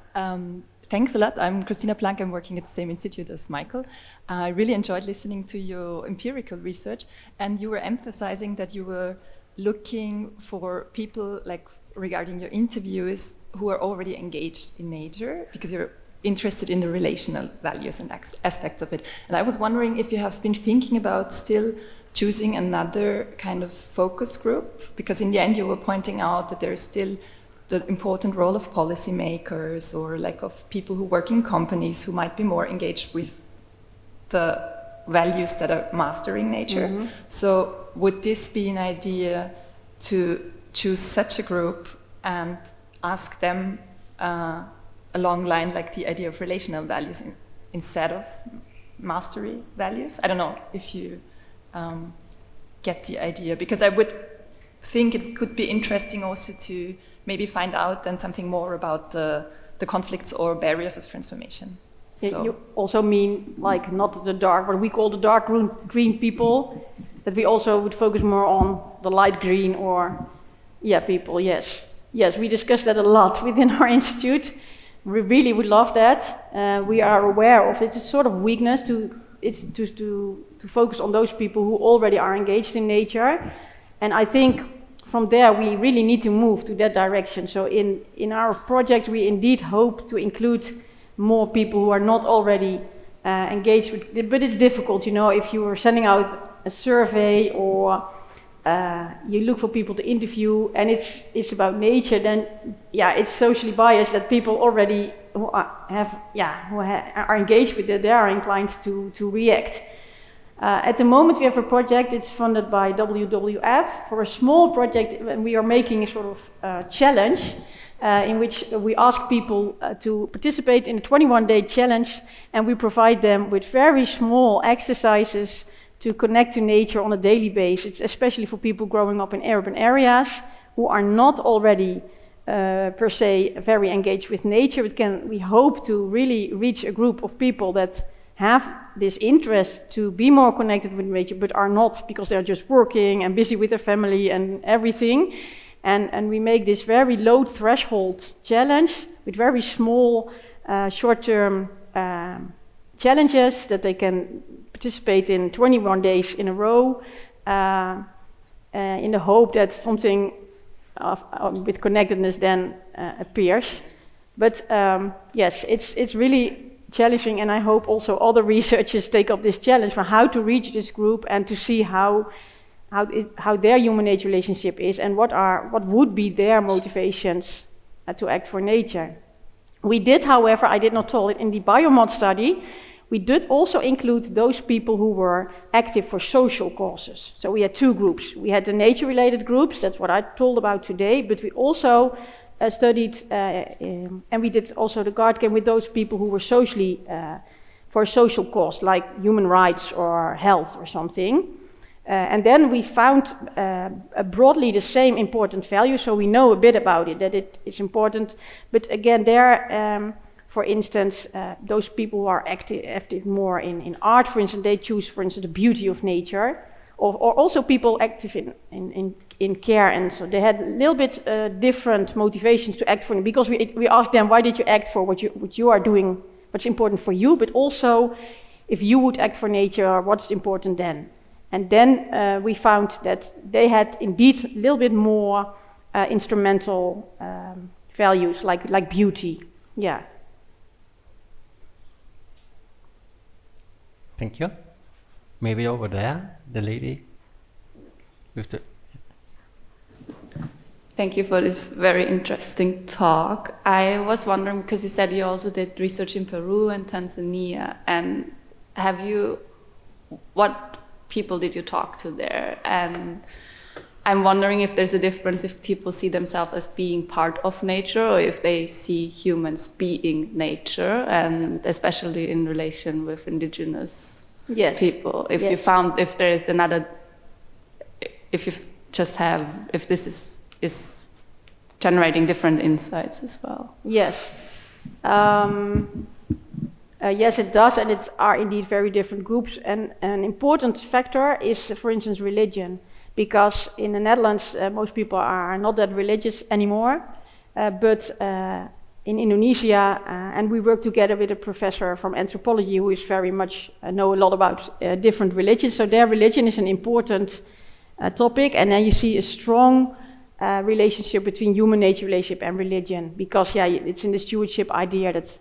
thanks a lot. I'm Christina Plank. I'm working at the same institute as Michael. I really enjoyed listening to your empirical research, and you were emphasizing that you were looking for people, like regarding your interviews, who are already engaged in nature, because you're interested in the relational values and aspects of it. And I was wondering if you have been thinking about still choosing another kind of focus group, because in the end you were pointing out that there is still the important role of policymakers, or like of people who work in companies who might be more engaged with the values that are mastering nature. Mm-hmm. So would this be an idea to choose such a group and ask them along line like the idea of relational values instead of mastery values? I don't know if you get the idea, because I would think it could be interesting also to maybe find out then something more about the conflicts or barriers of transformation. So. You also mean like not the dark, what we call the dark green people, that we also would focus more on the light green or, yeah, people, yes. Yes, we discussed that a lot within our institute. We really would love that. We are aware of it. It's a sort of weakness to focus on those people who already are engaged in nature. And I think from there we really need to move to that direction. So in our project we indeed hope to include more people who are not already engage with, but it's difficult, you know, if you are sending out a survey or you look for people to interview and it's about nature, then it's socially biased that people already who are engaged with it, they are inclined to react. At the moment we have a project, it's funded by WWF for a small project, and we are making a sort of challenge in which we ask people to participate in a 21-day challenge, and we provide them with very small exercises to connect to nature on a daily basis, especially for people growing up in urban areas who are not already per se very engaged with nature. We hope to really reach a group of people that have this interest to be more connected with nature, but are not because they're just working and busy with their family and everything. And we make this very low threshold challenge with very small short-term challenges that they can participate in 21 days in a row in the hope that something with connectedness then appears. But yes, it's really challenging, and I hope also other researchers take up this challenge for how to reach this group and to see how their human-nature relationship is and what would be their motivations to act for nature. We did, however, I did not tell it, in the Biomod study, we did also include those people who were active for social causes. So we had two groups. We had the nature-related groups, that's what I told about today, but we also studied, and we did also the card game with those people who were socially, for a social cause, like human rights or health or something. And then we found broadly the same important values, so we know a bit about it, that it is important. But again, there, for instance, those people who are active more in art, for instance, they choose, for instance, the beauty of nature, or also people active in care, and so they had a little bit different motivations to act for it, because we asked them, why did you act for what you are doing, what's important for you, but also if you would act for nature, what's important then? And then we found that they had indeed a little bit more instrumental values, like beauty. Yeah. Thank you. Maybe over there, the lady with the... Thank you for this very interesting talk. I was wondering, because you said you also did research in Peru and Tanzania, and what people did you talk to there? And I'm wondering if there's a difference if people see themselves as being part of nature or if they see humans being nature, and especially in relation with indigenous people. If you found, if there is another, if you just have, if this is generating different insights as well. Yes. Yes, it does, and it's are indeed very different groups. And an important factor is, for instance, religion, because in the Netherlands, most people are not that religious anymore. But in Indonesia, and we work together with a professor from anthropology who is very much know a lot about different religions. So their religion is an important topic, and then you see a strong relationship between human-nature relationship and religion, because it's in the stewardship idea that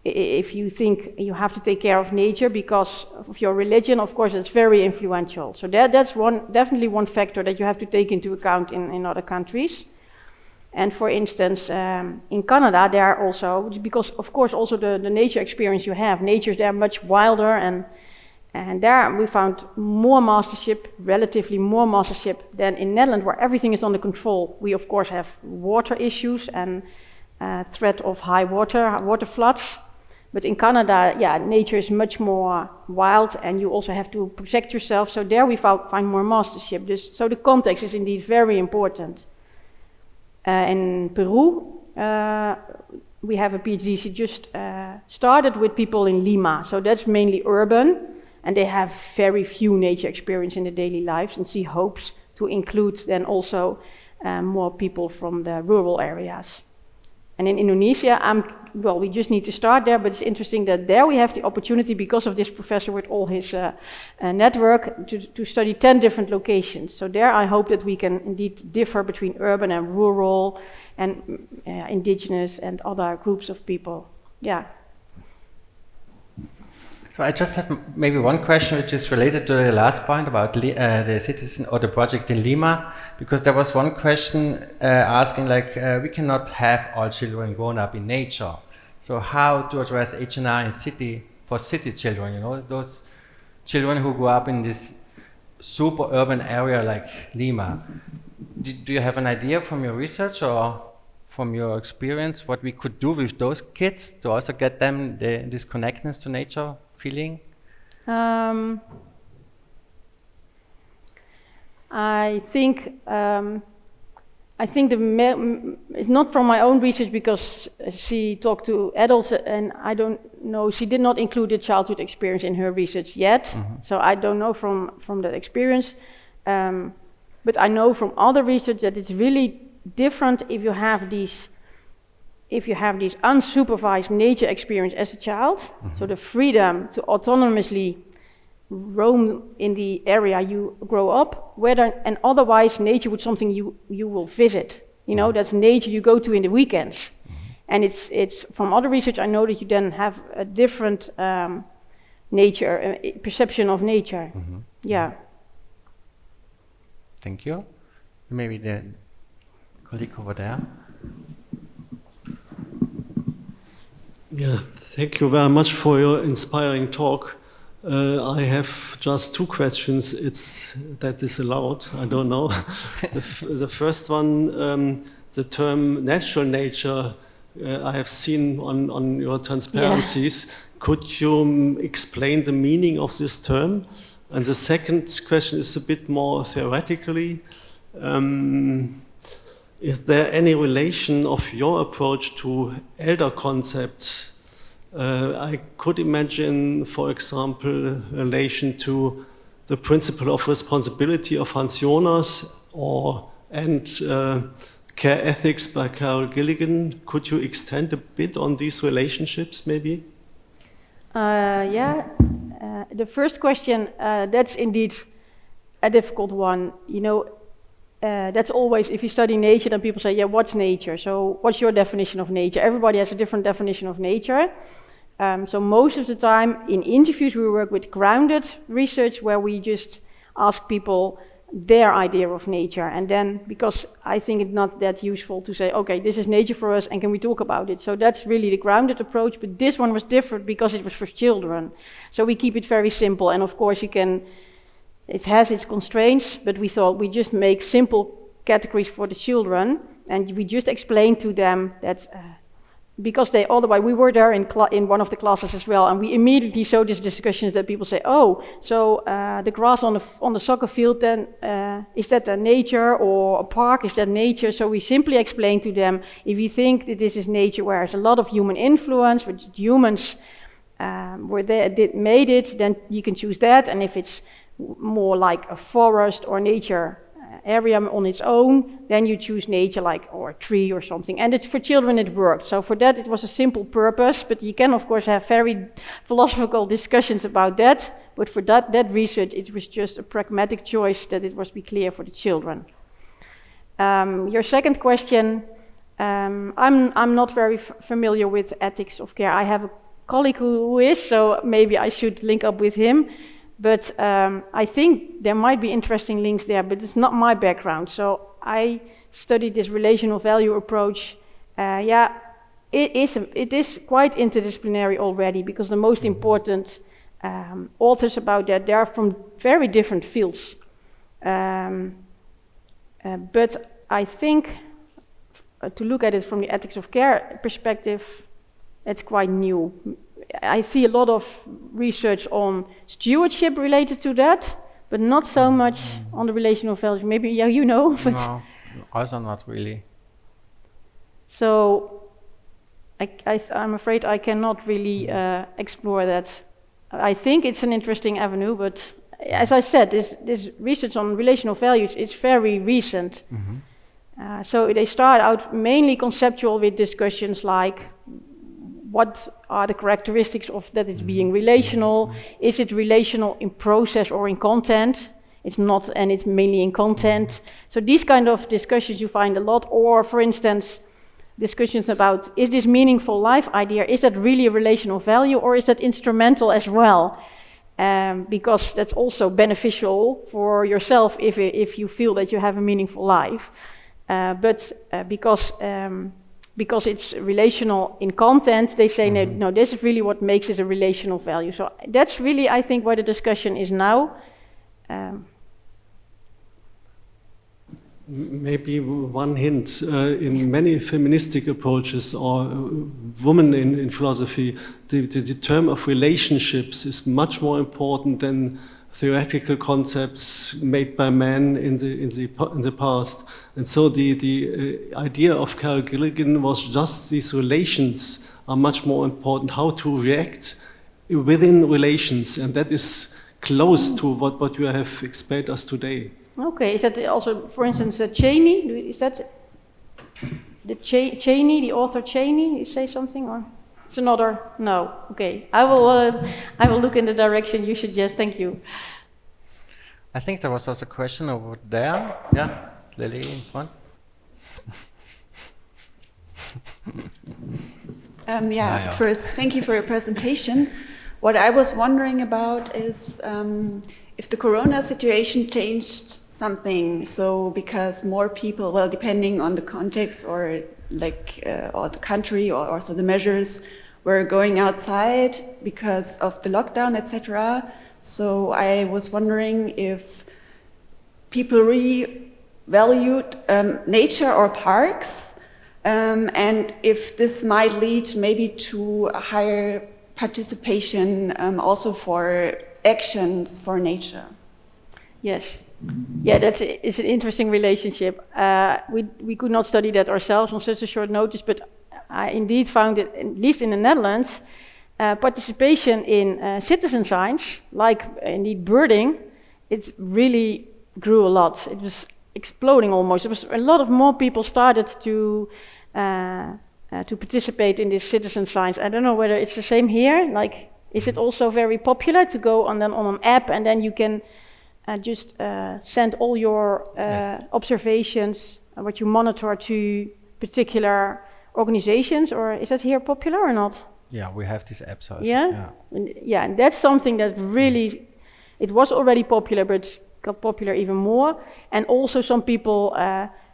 if you think you have to take care of nature because of your religion, of course, it's very influential. So that's definitely one factor that you have to take into account in other countries. And for instance, in Canada, there are also, because of course also the nature experience you have, nature there much wilder, and there we found more mastership, relatively more mastership than in Netherlands, where everything is under control. We of course have water issues and threat of high water floods. But in Canada, nature is much more wild, and you also have to protect yourself. So there we find more mastership. So the context is indeed very important. In Peru, we have a PhD. She just started with people in Lima. So that's mainly urban, and they have very few nature experience in their daily lives. And she hopes to include then also more people from the rural areas. And in Indonesia, we just need to start there, but it's interesting that there we have the opportunity, because of this professor with all his network, to study 10 different locations. So there I hope that we can indeed differ between urban and rural and indigenous and other groups of people. Yeah. So I just have maybe one question which is related to the last point about the citizen or the project in Lima, because there was one question asking like, we cannot have all children grown up in nature. So how to address H&R in city for city children, you know, those children who grew up in this super urban area like Lima. Do you have an idea from your research or from your experience what we could do with those kids to also get them this connectedness to nature feeling? I think it's not from my own research because she talked to adults and I don't know, she did not include the childhood experience in her research yet. So I don't know from that experience. But I know from other research that it's really different if you have these unsupervised nature experience as a child. So the freedom to autonomously roam in the area you grow up, and otherwise nature would something you will visit. You know, that's nature you go to in the weekends. And it's from other research I know that you then have a different nature perception of nature. Yeah. Thank you. Maybe the colleague over there. Yeah, thank you very much for your inspiring talk. I have just two questions. That is allowed. I don't know. The first one, the term natural nature, I have seen on your transparencies. Yeah. Could you explain the meaning of this term? And the second question is a bit more theoretically. Is there any relation of your approach to elder concepts? I could imagine, for example, relation to the principle of responsibility of Hans Jonas and care ethics by Carol Gilligan. Could you extend a bit on these relationships, maybe? Yeah. The first question, that's indeed a difficult one. You know, that's always, if you study nature, then people say, yeah, what's nature? So what's your definition of nature? Everybody has a different definition of nature. So most of the time in interviews, we work with grounded research where we just ask people their idea of nature. And then, because I think it's not that useful to say, okay, this is nature for us and can we talk about it? So that's really the grounded approach, but this one was different because it was for children. So we keep it very simple, and of course it has its constraints, but we thought we just make simple categories for the children, and we just explain to them that because otherwise we were there in one of the classes as well, and we immediately saw these discussions that people say, oh, so the grass on the soccer field, then is that a nature, or a park, is that nature? So we simply explain to them, if you think that this is nature where there's a lot of human influence, which humans made it, then you can choose that, and if it's more like a forest or nature area on its own, then you choose nature, or a tree or something. And for children it worked. So for that it was a simple purpose, but you can of course have very philosophical discussions about that. But for that research, it was just a pragmatic choice that it was be clear for the children. Your second question, I'm not very familiar with ethics of care. I have a colleague who is, so maybe I should link up with him. But I think there might be interesting links there, but it's not my background. So I studied this relational value approach. It is quite interdisciplinary already, because the most important authors about that, they are from very different fields. But I think to look at it from the ethics of care perspective, it's quite new. I see a lot of research on stewardship related to that, but not so much on the relational values. Maybe, yeah, you know. But no, also not really. So I'm afraid I cannot really explore that. I think it's an interesting avenue, but as I said, this research on relational values is very recent. So they start out mainly conceptual with discussions like, what are the characteristics of that it's being relational? Is it relational in process or in content? It's not, and it's mainly in content. So these kind of discussions you find a lot. Or, for instance, discussions about, is this meaningful life idea, is that really a relational value, or is that instrumental as well? Because that's also beneficial for yourself if you feel that you have a meaningful life. But because it's relational in content, they say, no, this is really what makes it a relational value. So that's really, I think, where the discussion is now. Maybe one hint, in many feministic approaches or women in philosophy, the term of relationships is much more important than theoretical concepts made by men in the past. And so the idea of Carol Gilligan was just these relations are much more important, how to react within relations, and that is close to what you have explained us today. Okay, is that also, for instance, Cheney? Is that the Cheney, the author Cheney? You say something, or it's another? No. Okay, I will look in the direction you suggest. Thank you. I think there was also a question over there. Yeah, Lily in front. First, thank you for your presentation. What I was wondering about is if the corona situation changed something, so because more people, well, depending on the context or or the country or also the measures, were going outside because of the lockdown, etc. So I was wondering if people revalued nature or parks, and if this might lead maybe to a higher participation also for actions for nature. Yes. Yeah, it's an interesting relationship. We could not study that ourselves on such a short notice, but I indeed found it, at least in the Netherlands, participation in citizen science, like indeed birding, it really grew a lot. It was exploding almost. There was a lot of more people started to participate in this citizen science. I don't know whether it's the same here. Like, is it also very popular to go on an app and then you can just send all your observations, what you monitor, to particular organizations, or is that here popular or not? Yeah, we have these apps also. Yeah? Yeah, and that's something that really, it was already popular, but it got popular even more. And also some people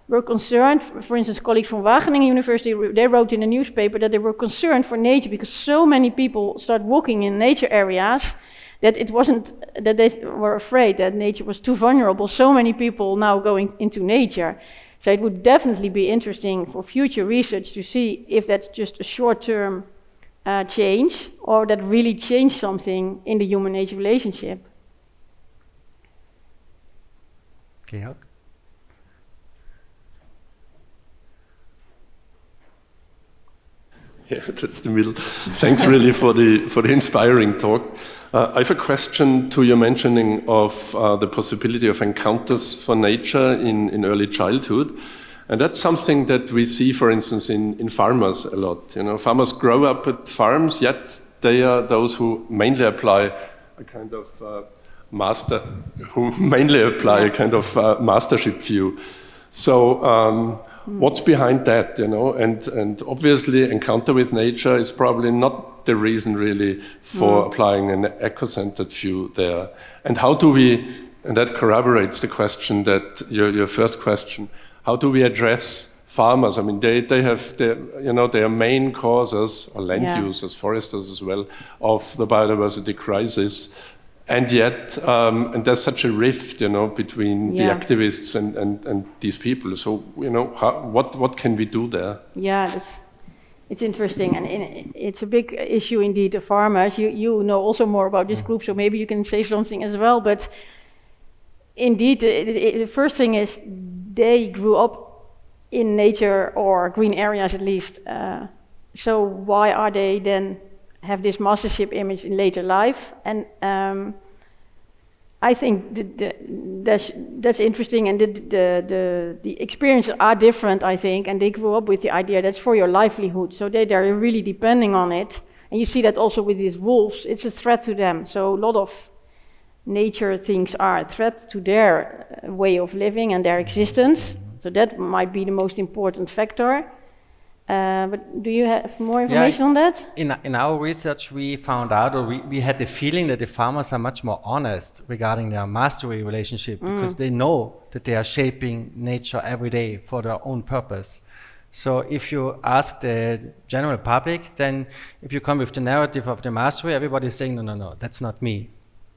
were concerned, for instance, colleagues from Wageningen University, they wrote in the newspaper that they were concerned for nature because so many people start walking in nature areas that it wasn't, that they were afraid that nature was too vulnerable. So many people now going into nature. So it would definitely be interesting for future research to see if that's just a short-term change or that really changed something in the human-nature relationship. Georg? Yeah, that's the middle. Thanks really for the inspiring talk. I have a question to your mentioning of the possibility of encounters for nature in early childhood. And that's something that we see, for instance, in farmers a lot. You know, farmers grow up at farms, yet they are those who mainly apply a kind of mastership view. So what's behind that, you know? And obviously encounter with nature is probably not the reason really for applying an eco-centered view there. And how do we, and that corroborates the question that your first question, how do we address farmers? I mean, they have their main causes, or land users, foresters as well, of the biodiversity crisis. And yet, and there's such a rift, you know, between the activists and these people. So, you know, what can we do there? Yeah, it's interesting, and it's a big issue indeed. The farmers, you know also more about this group, so maybe you can say something as well. But indeed, the first thing is they grew up in nature or green areas at least. So why are they then have this mastership image in later life? And I think that's interesting, and the experiences are different, I think, and they grew up with the idea that's for your livelihood, so they're really depending on it. And you see that also with these wolves, it's a threat to them. So a lot of nature things are a threat to their way of living and their existence. So that might be the most important factor. But do you have more information on that? In our research, we found out, or we had the feeling that the farmers are much more honest regarding their mastery relationship because they know that they are shaping nature every day for their own purpose. So if you ask the general public, then if you come with the narrative of the mastery, everybody is saying, no, that's not me.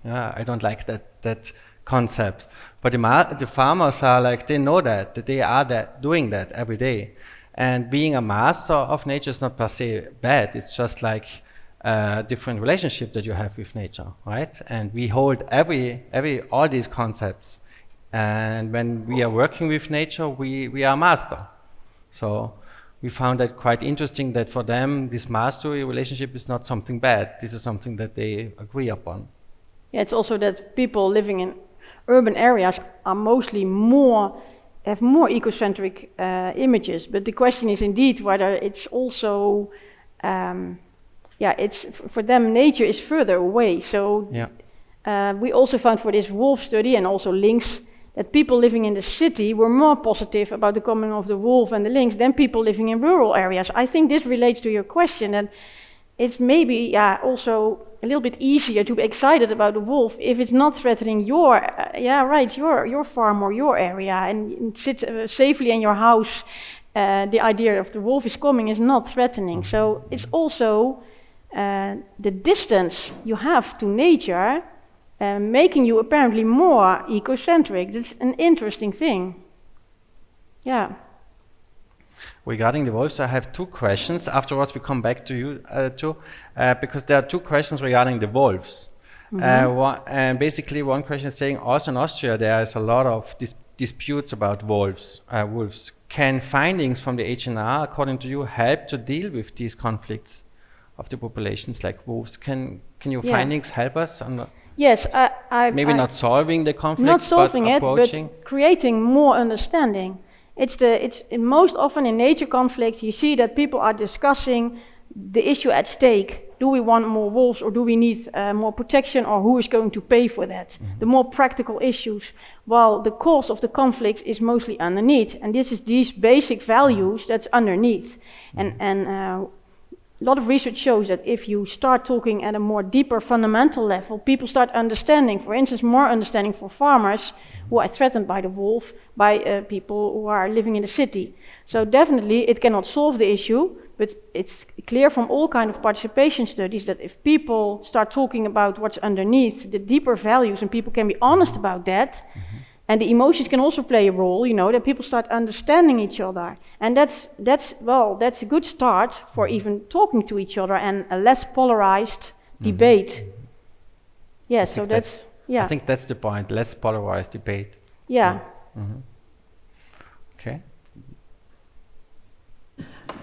Yeah, I don't like that concept. But the farmers are like, they know that they are doing that every day. And being a master of nature is not per se bad. It's just like a different relationship that you have with nature, right? And we hold all these concepts. And when we are working with nature, we are master. So we found that quite interesting that for them, this mastery relationship is not something bad. This is something that they agree upon. Yeah, it's also that people living in urban areas are mostly have more ecocentric images, but the question is indeed whether it's also, it's for them nature is further away. So we also found for this wolf study and also lynx that people living in the city were more positive about the coming of the wolf and the lynx than people living in rural areas. I think this relates to your question, and it's maybe also a little bit easier to be excited about the wolf if it's not threatening your farm or your area and sit safely in your house. The idea of the wolf is coming is not threatening. So it's also the distance you have to nature making you apparently more ecocentric. That's an interesting thing. Yeah. Regarding the wolves, I have two questions. Afterwards, we come back to you two, because there are two questions regarding the wolves. And basically, one question is saying, also in Austria, there is a lot of disputes about wolves. Can findings from the HNR, according to you, help to deal with these conflicts of the populations like wolves? Can your findings help us? Yes, maybe not solving the conflicts, not solving but it, approaching? but creating more understanding. It's most often in nature conflicts you see that people are discussing the issue at stake. Do we want more wolves or do we need more protection, or who is going to pay for that? The more practical issues, while the cause of the conflict is mostly underneath. And this is these basic values that's underneath. And a lot of research shows that if you start talking at a more deeper fundamental level, people start understanding, for instance, more understanding for farmers who are threatened by the wolf, by people who are living in the city. So definitely it cannot solve the issue, but it's clear from all kind of participation studies that if people start talking about what's underneath, the deeper values, and people can be honest about that, and the emotions can also play a role, that people start understanding each other. And that's a good start for even talking to each other and a less polarized debate. Yeah, so that's. I think that's the point, less polarized debate. Yeah. Okay.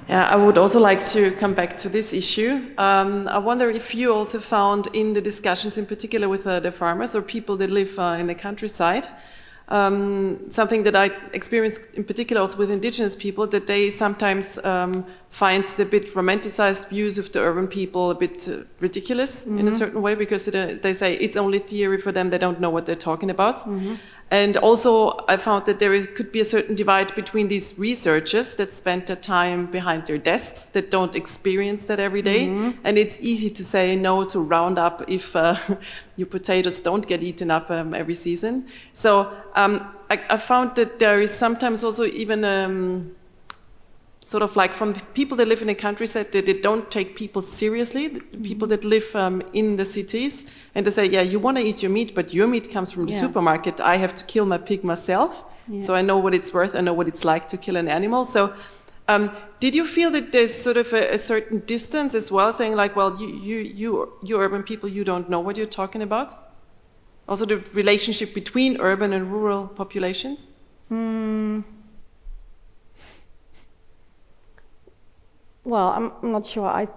Yeah, I would also like to come back to this issue. I wonder if you also found in the discussions, in particular with the farmers or people that live in the countryside, something that I experience in particular also with indigenous people, that they sometimes find the bit romanticized views of the urban people a bit ridiculous in a certain way, because they say it's only theory for them, they don't know what they're talking about. And also I found that there could be a certain divide between these researchers that spend their time behind their desks, that don't experience that every day. And it's easy to say no to Roundup if your potatoes don't get eaten up every season. So I found that there is sometimes also even sort of like from people that live in the countryside, that they don't take people seriously, the people that live in the cities, and they say, yeah, you want to eat your meat, but your meat comes from the supermarket. I have to kill my pig myself, so I know what it's worth, I know what it's like to kill an animal. So did you feel that there's sort of a certain distance as well, saying like, well, you urban people, you don't know what you're talking about? Also the relationship between urban and rural populations? Well, I'm not sure.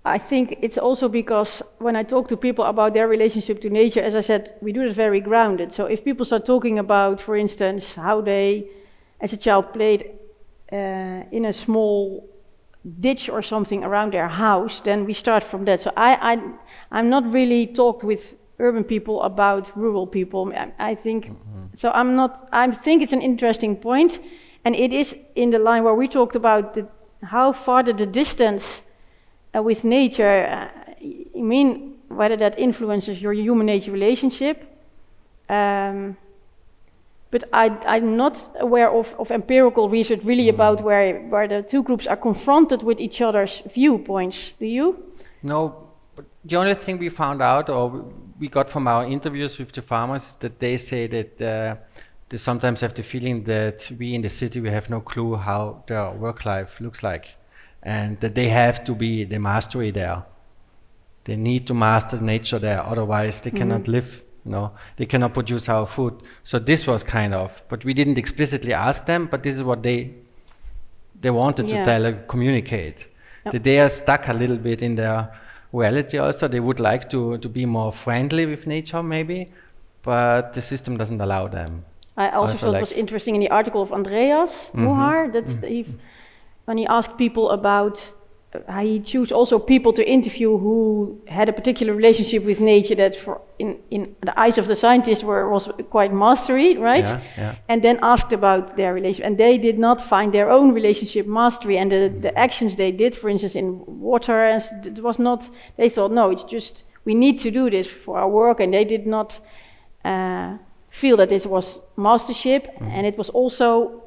I think it's also because when I talk to people about their relationship to nature, as I said, we do it very grounded. So if people start talking about, for instance, how they, as a child, played in a small ditch or something around their house, then we start from that. So I'm not really talked with urban people about rural people. I think so. I think it's an interesting point, and it is in the line where we talked about how far the distance with nature, you mean whether that influences your human-nature relationship. But I'm not aware of empirical research really about where the two groups are confronted with each other's viewpoints. Do you? No, but the only thing we found out, or we got from our interviews with the farmers, that they say that they sometimes have the feeling that we in the city, we have no clue how their work life looks like, and that they have to be the mastery there. They need to master nature there, otherwise they cannot live. They cannot produce our food. So this was kind of, but we didn't explicitly ask them, but this is what they wanted to tell, communicate. Yep. That they are stuck a little bit in their reality also. They would like to be more friendly with nature maybe, but the system doesn't allow them. I also thought it was interesting in the article of Andreas Muhar, that when he asked people about, he chose also people to interview who had a particular relationship with nature that in the eyes of the scientists was quite mastery, right? Yeah. And then asked about their relationship. And they did not find their own relationship mastery. And the actions they did, for instance, in water, it was not, they thought, no, it's just, we need to do this for our work. And they did not feel that this was mastership. And it was also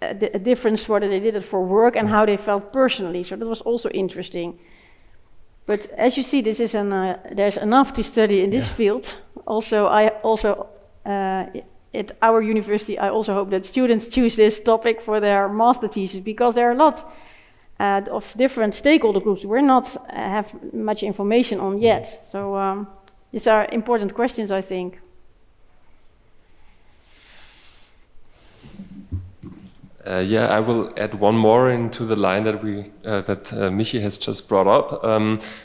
a difference whether they did it for work and how they felt personally. So that was also interesting. But as you see, this is there's enough to study in this field. Also, at our university, I also hope that students choose this topic for their master thesis, because there are a lot of different stakeholder groups we're not have much information on yet. So these are important questions, I think. I will add one more into the line that Michi has just brought up.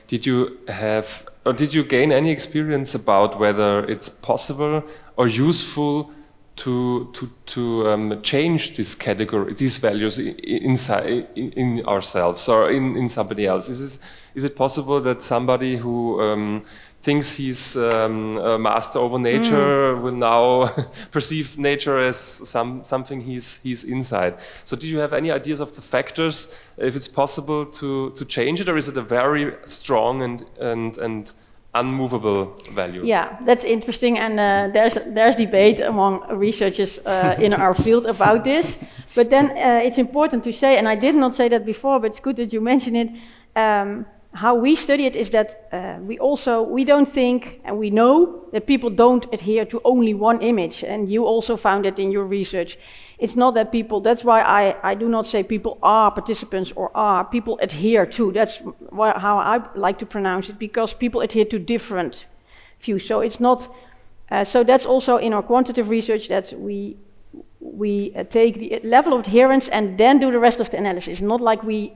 Did you gain any experience about whether it's possible or useful to change this category, these values inside in ourselves or in somebody else? Is it possible that somebody who thinks he's a master over nature will now perceive nature as something he's inside? So do you have any ideas of the factors, if it's possible to change it, or is it a very strong and unmovable value? Yeah, that's interesting, and there's debate among researchers in our field about this. But then it's important to say, and I did not say that before, but it's good that you mention it, how we study it is that we don't think, and we know that people don't adhere to only one image, and you also found it in your research. It's not that people, that's why I do not say people are participants or people adhere to. That's how I like to pronounce it, because people adhere to different views. So it's not, so that's also in our quantitative research, that we take the level of adherence and then do the rest of the analysis. Not like we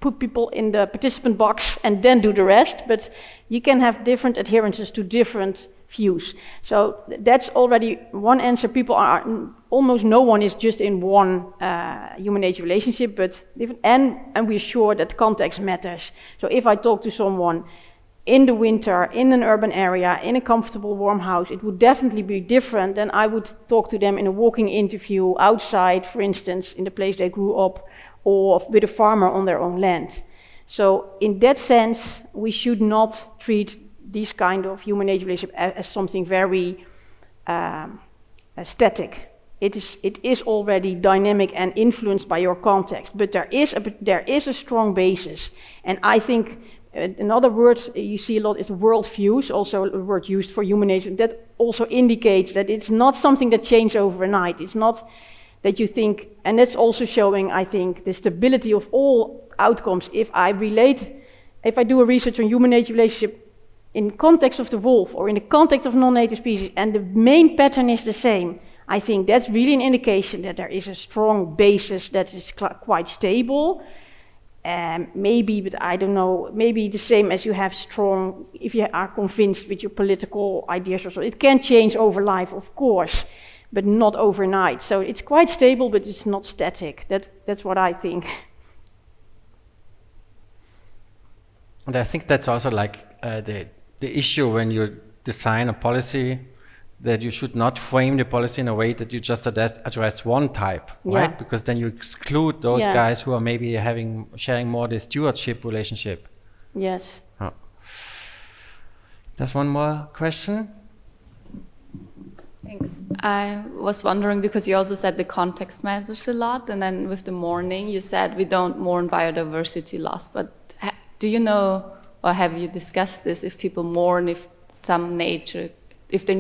put people in the participant box and then do the rest, but you can have different adherences to different views. So that's already one answer. People are, almost no one is just in one human-nature relationship, but different, and we're sure that context matters. So if I talk to someone in the winter, in an urban area, in a comfortable warm house, it would definitely be different than I would talk to them in a walking interview outside, for instance, in the place they grew up, or with a farmer on their own land. So in that sense, we should not treat these kind of human-nature relationship as something very static. It is already dynamic and influenced by your context, but there is a strong basis. And I think another word you see a lot is worldviews, also a word used for human nature. That also indicates that it's not something that changes overnight. It's not that you think, and that's also showing, I think, the stability of all outcomes. If I do a research on human-nature relationship in context of the wolf or in the context of non-native species, and the main pattern is the same, I think that's really an indication that there is a strong basis that is quite stable. Maybe, but I don't know, maybe the same as you have strong, if you are convinced with your political ideas or so, it can change over life, of course, but not overnight. So it's quite stable, but it's not static. That's what I think. And I think that's also like the issue when you design a policy that you should not frame the policy in a way that you just address one type, right? Because then you exclude those guys who are maybe sharing more the stewardship relationship. Yes. Oh. There's one more question. Thanks. I was wondering, because you also said the context matters a lot, and then with the mourning, you said we don't mourn biodiversity loss, but do you know, or have you discussed this, if people mourn if some nature, if they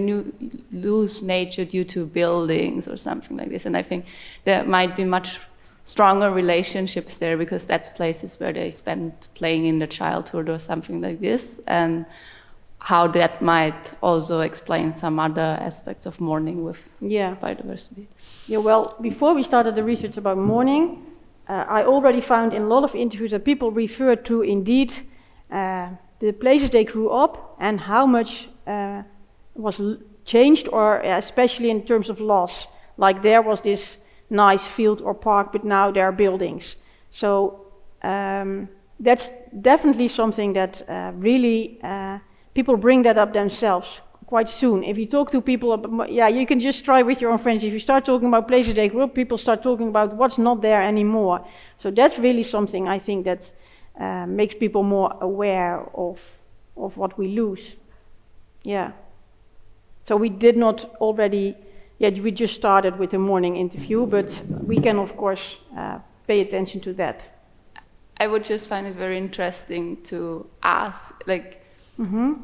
lose nature due to buildings or something like this? And I think there might be much stronger relationships there, because that's places where they spend playing in their childhood or something like this, and how that might also explain some other aspects of mourning with biodiversity. Yeah, well, before we started the research about mourning, I already found in a lot of interviews that people refer to indeed the places they grew up and how much was changed, or especially in terms of loss. Like there was this nice field or park, but now there are buildings. So that's definitely something that really people bring that up themselves quite soon. If you talk to people, you can just try with your own friends. If you start talking about places they grew up, people start talking about what's not there anymore. So that's really something I think that makes people more aware of what we lose. Yeah. So we did not already, we just started with the morning interview, but we can of course pay attention to that. I would just find it very interesting to ask,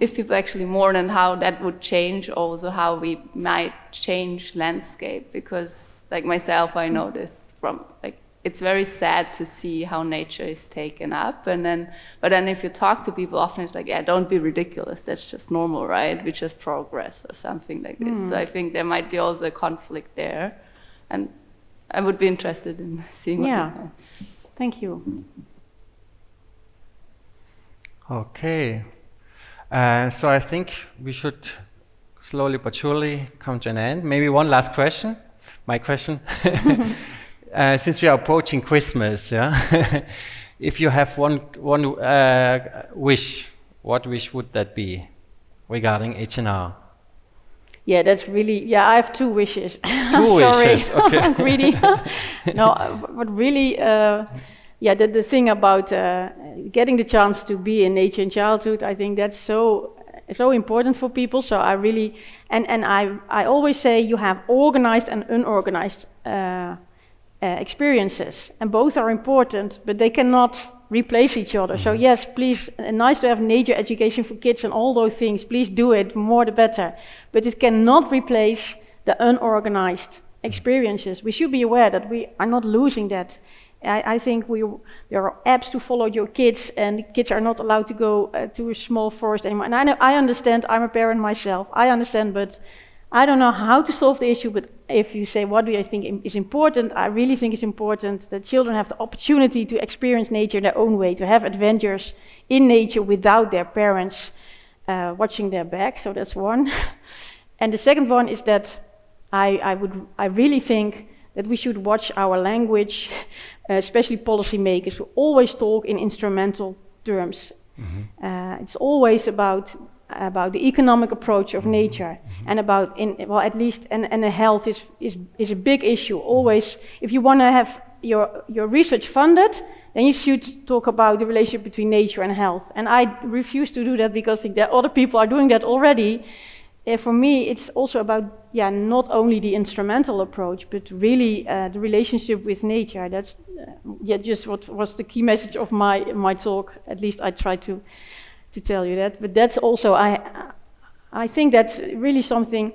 if people actually mourn, and how that would change also how we might change landscape. Because like myself, I know this from it's very sad to see how nature is taken up, but then if you talk to people, often it's like, don't be ridiculous, that's just normal, right? We just progress or something like this. So I think there might be also a conflict there, and I would be interested in seeing what Thank you. Okay. So I think we should slowly but surely come to an end. Maybe one last question. My question. Since we are approaching Christmas, if you have one wish, what wish would that be regarding H&R? Yeah, that's really, I have two wishes. Two wishes, okay. Really. No, but really, the thing about getting the chance to be in nature in childhood, I think that's so important for people. So I really, and I always say you have organized and unorganized experiences, and both are important, but they cannot replace each other. So yes, please, nice to have nature education for kids and all those things. Please do it, more the better. But it cannot replace the unorganized experiences. We should be aware that we are not losing that. I think there are apps to follow your kids, and kids are not allowed to go to a small forest anymore. And I understand, I'm a parent myself, I understand, but I don't know how to solve the issue. But if you say, what do I think is important? I really think it's important that children have the opportunity to experience nature their own way, to have adventures in nature without their parents watching their back. So that's one. And the second one is that I really think that we should watch our language, especially policymakers who always talk in instrumental terms. It's always about the economic approach of nature, and about at least the health is a big issue. Always, if you want to have your research funded, then you should talk about the relationship between nature and health. And I refuse to do that because I think that other people are doing that already. For me, it's also about not only the instrumental approach, but really the relationship with nature. That's just what was the key message of my talk. At least I tried to tell you that. But that's also I think that's really something.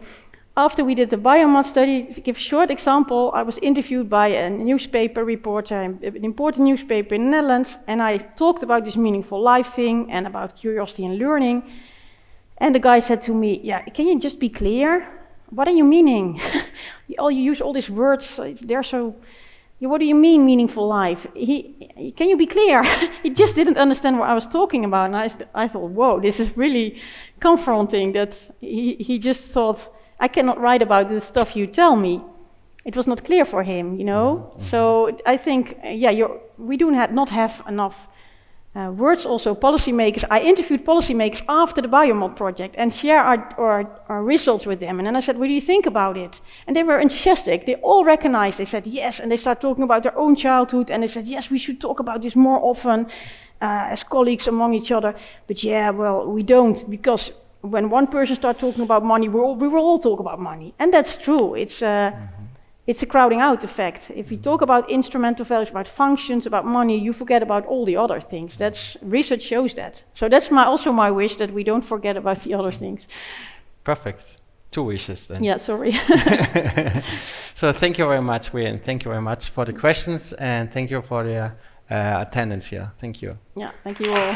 After we did the Biomod study, to give a short example, I was interviewed by a newspaper reporter, an important newspaper in the Netherlands, and I talked about this meaningful life thing and about curiosity and learning. And the guy said to me, can you just be clear? What are you meaning? You use all these words, they're so... what do you mean, meaningful life? Can you be clear? He just didn't understand what I was talking about. And I thought, whoa, this is really confronting, that he just thought, I cannot write about the stuff you tell me. It was not clear for him, So I think, we do not have enough words also, policymakers. I interviewed policymakers after the Biomod Project and share our results with them. And then I said, what do you think about it? And they were enthusiastic. They all recognized. They said yes, and they start talking about their own childhood. And they said, yes, we should talk about this more often as colleagues among each other. But yeah, well, we don't, because when one person starts talking about money, we will all talk about money. And that's true. It's a crowding out effect. If you talk about instrumental values, about functions, about money, you forget about all the other things. Research shows that. So that's also my wish, that we don't forget about the other things. Perfect. 2 wishes then. Yeah, sorry. So thank you very much, Riyan. Thank you very much for the questions, and thank you for the attendance here. Thank you. Yeah, thank you all.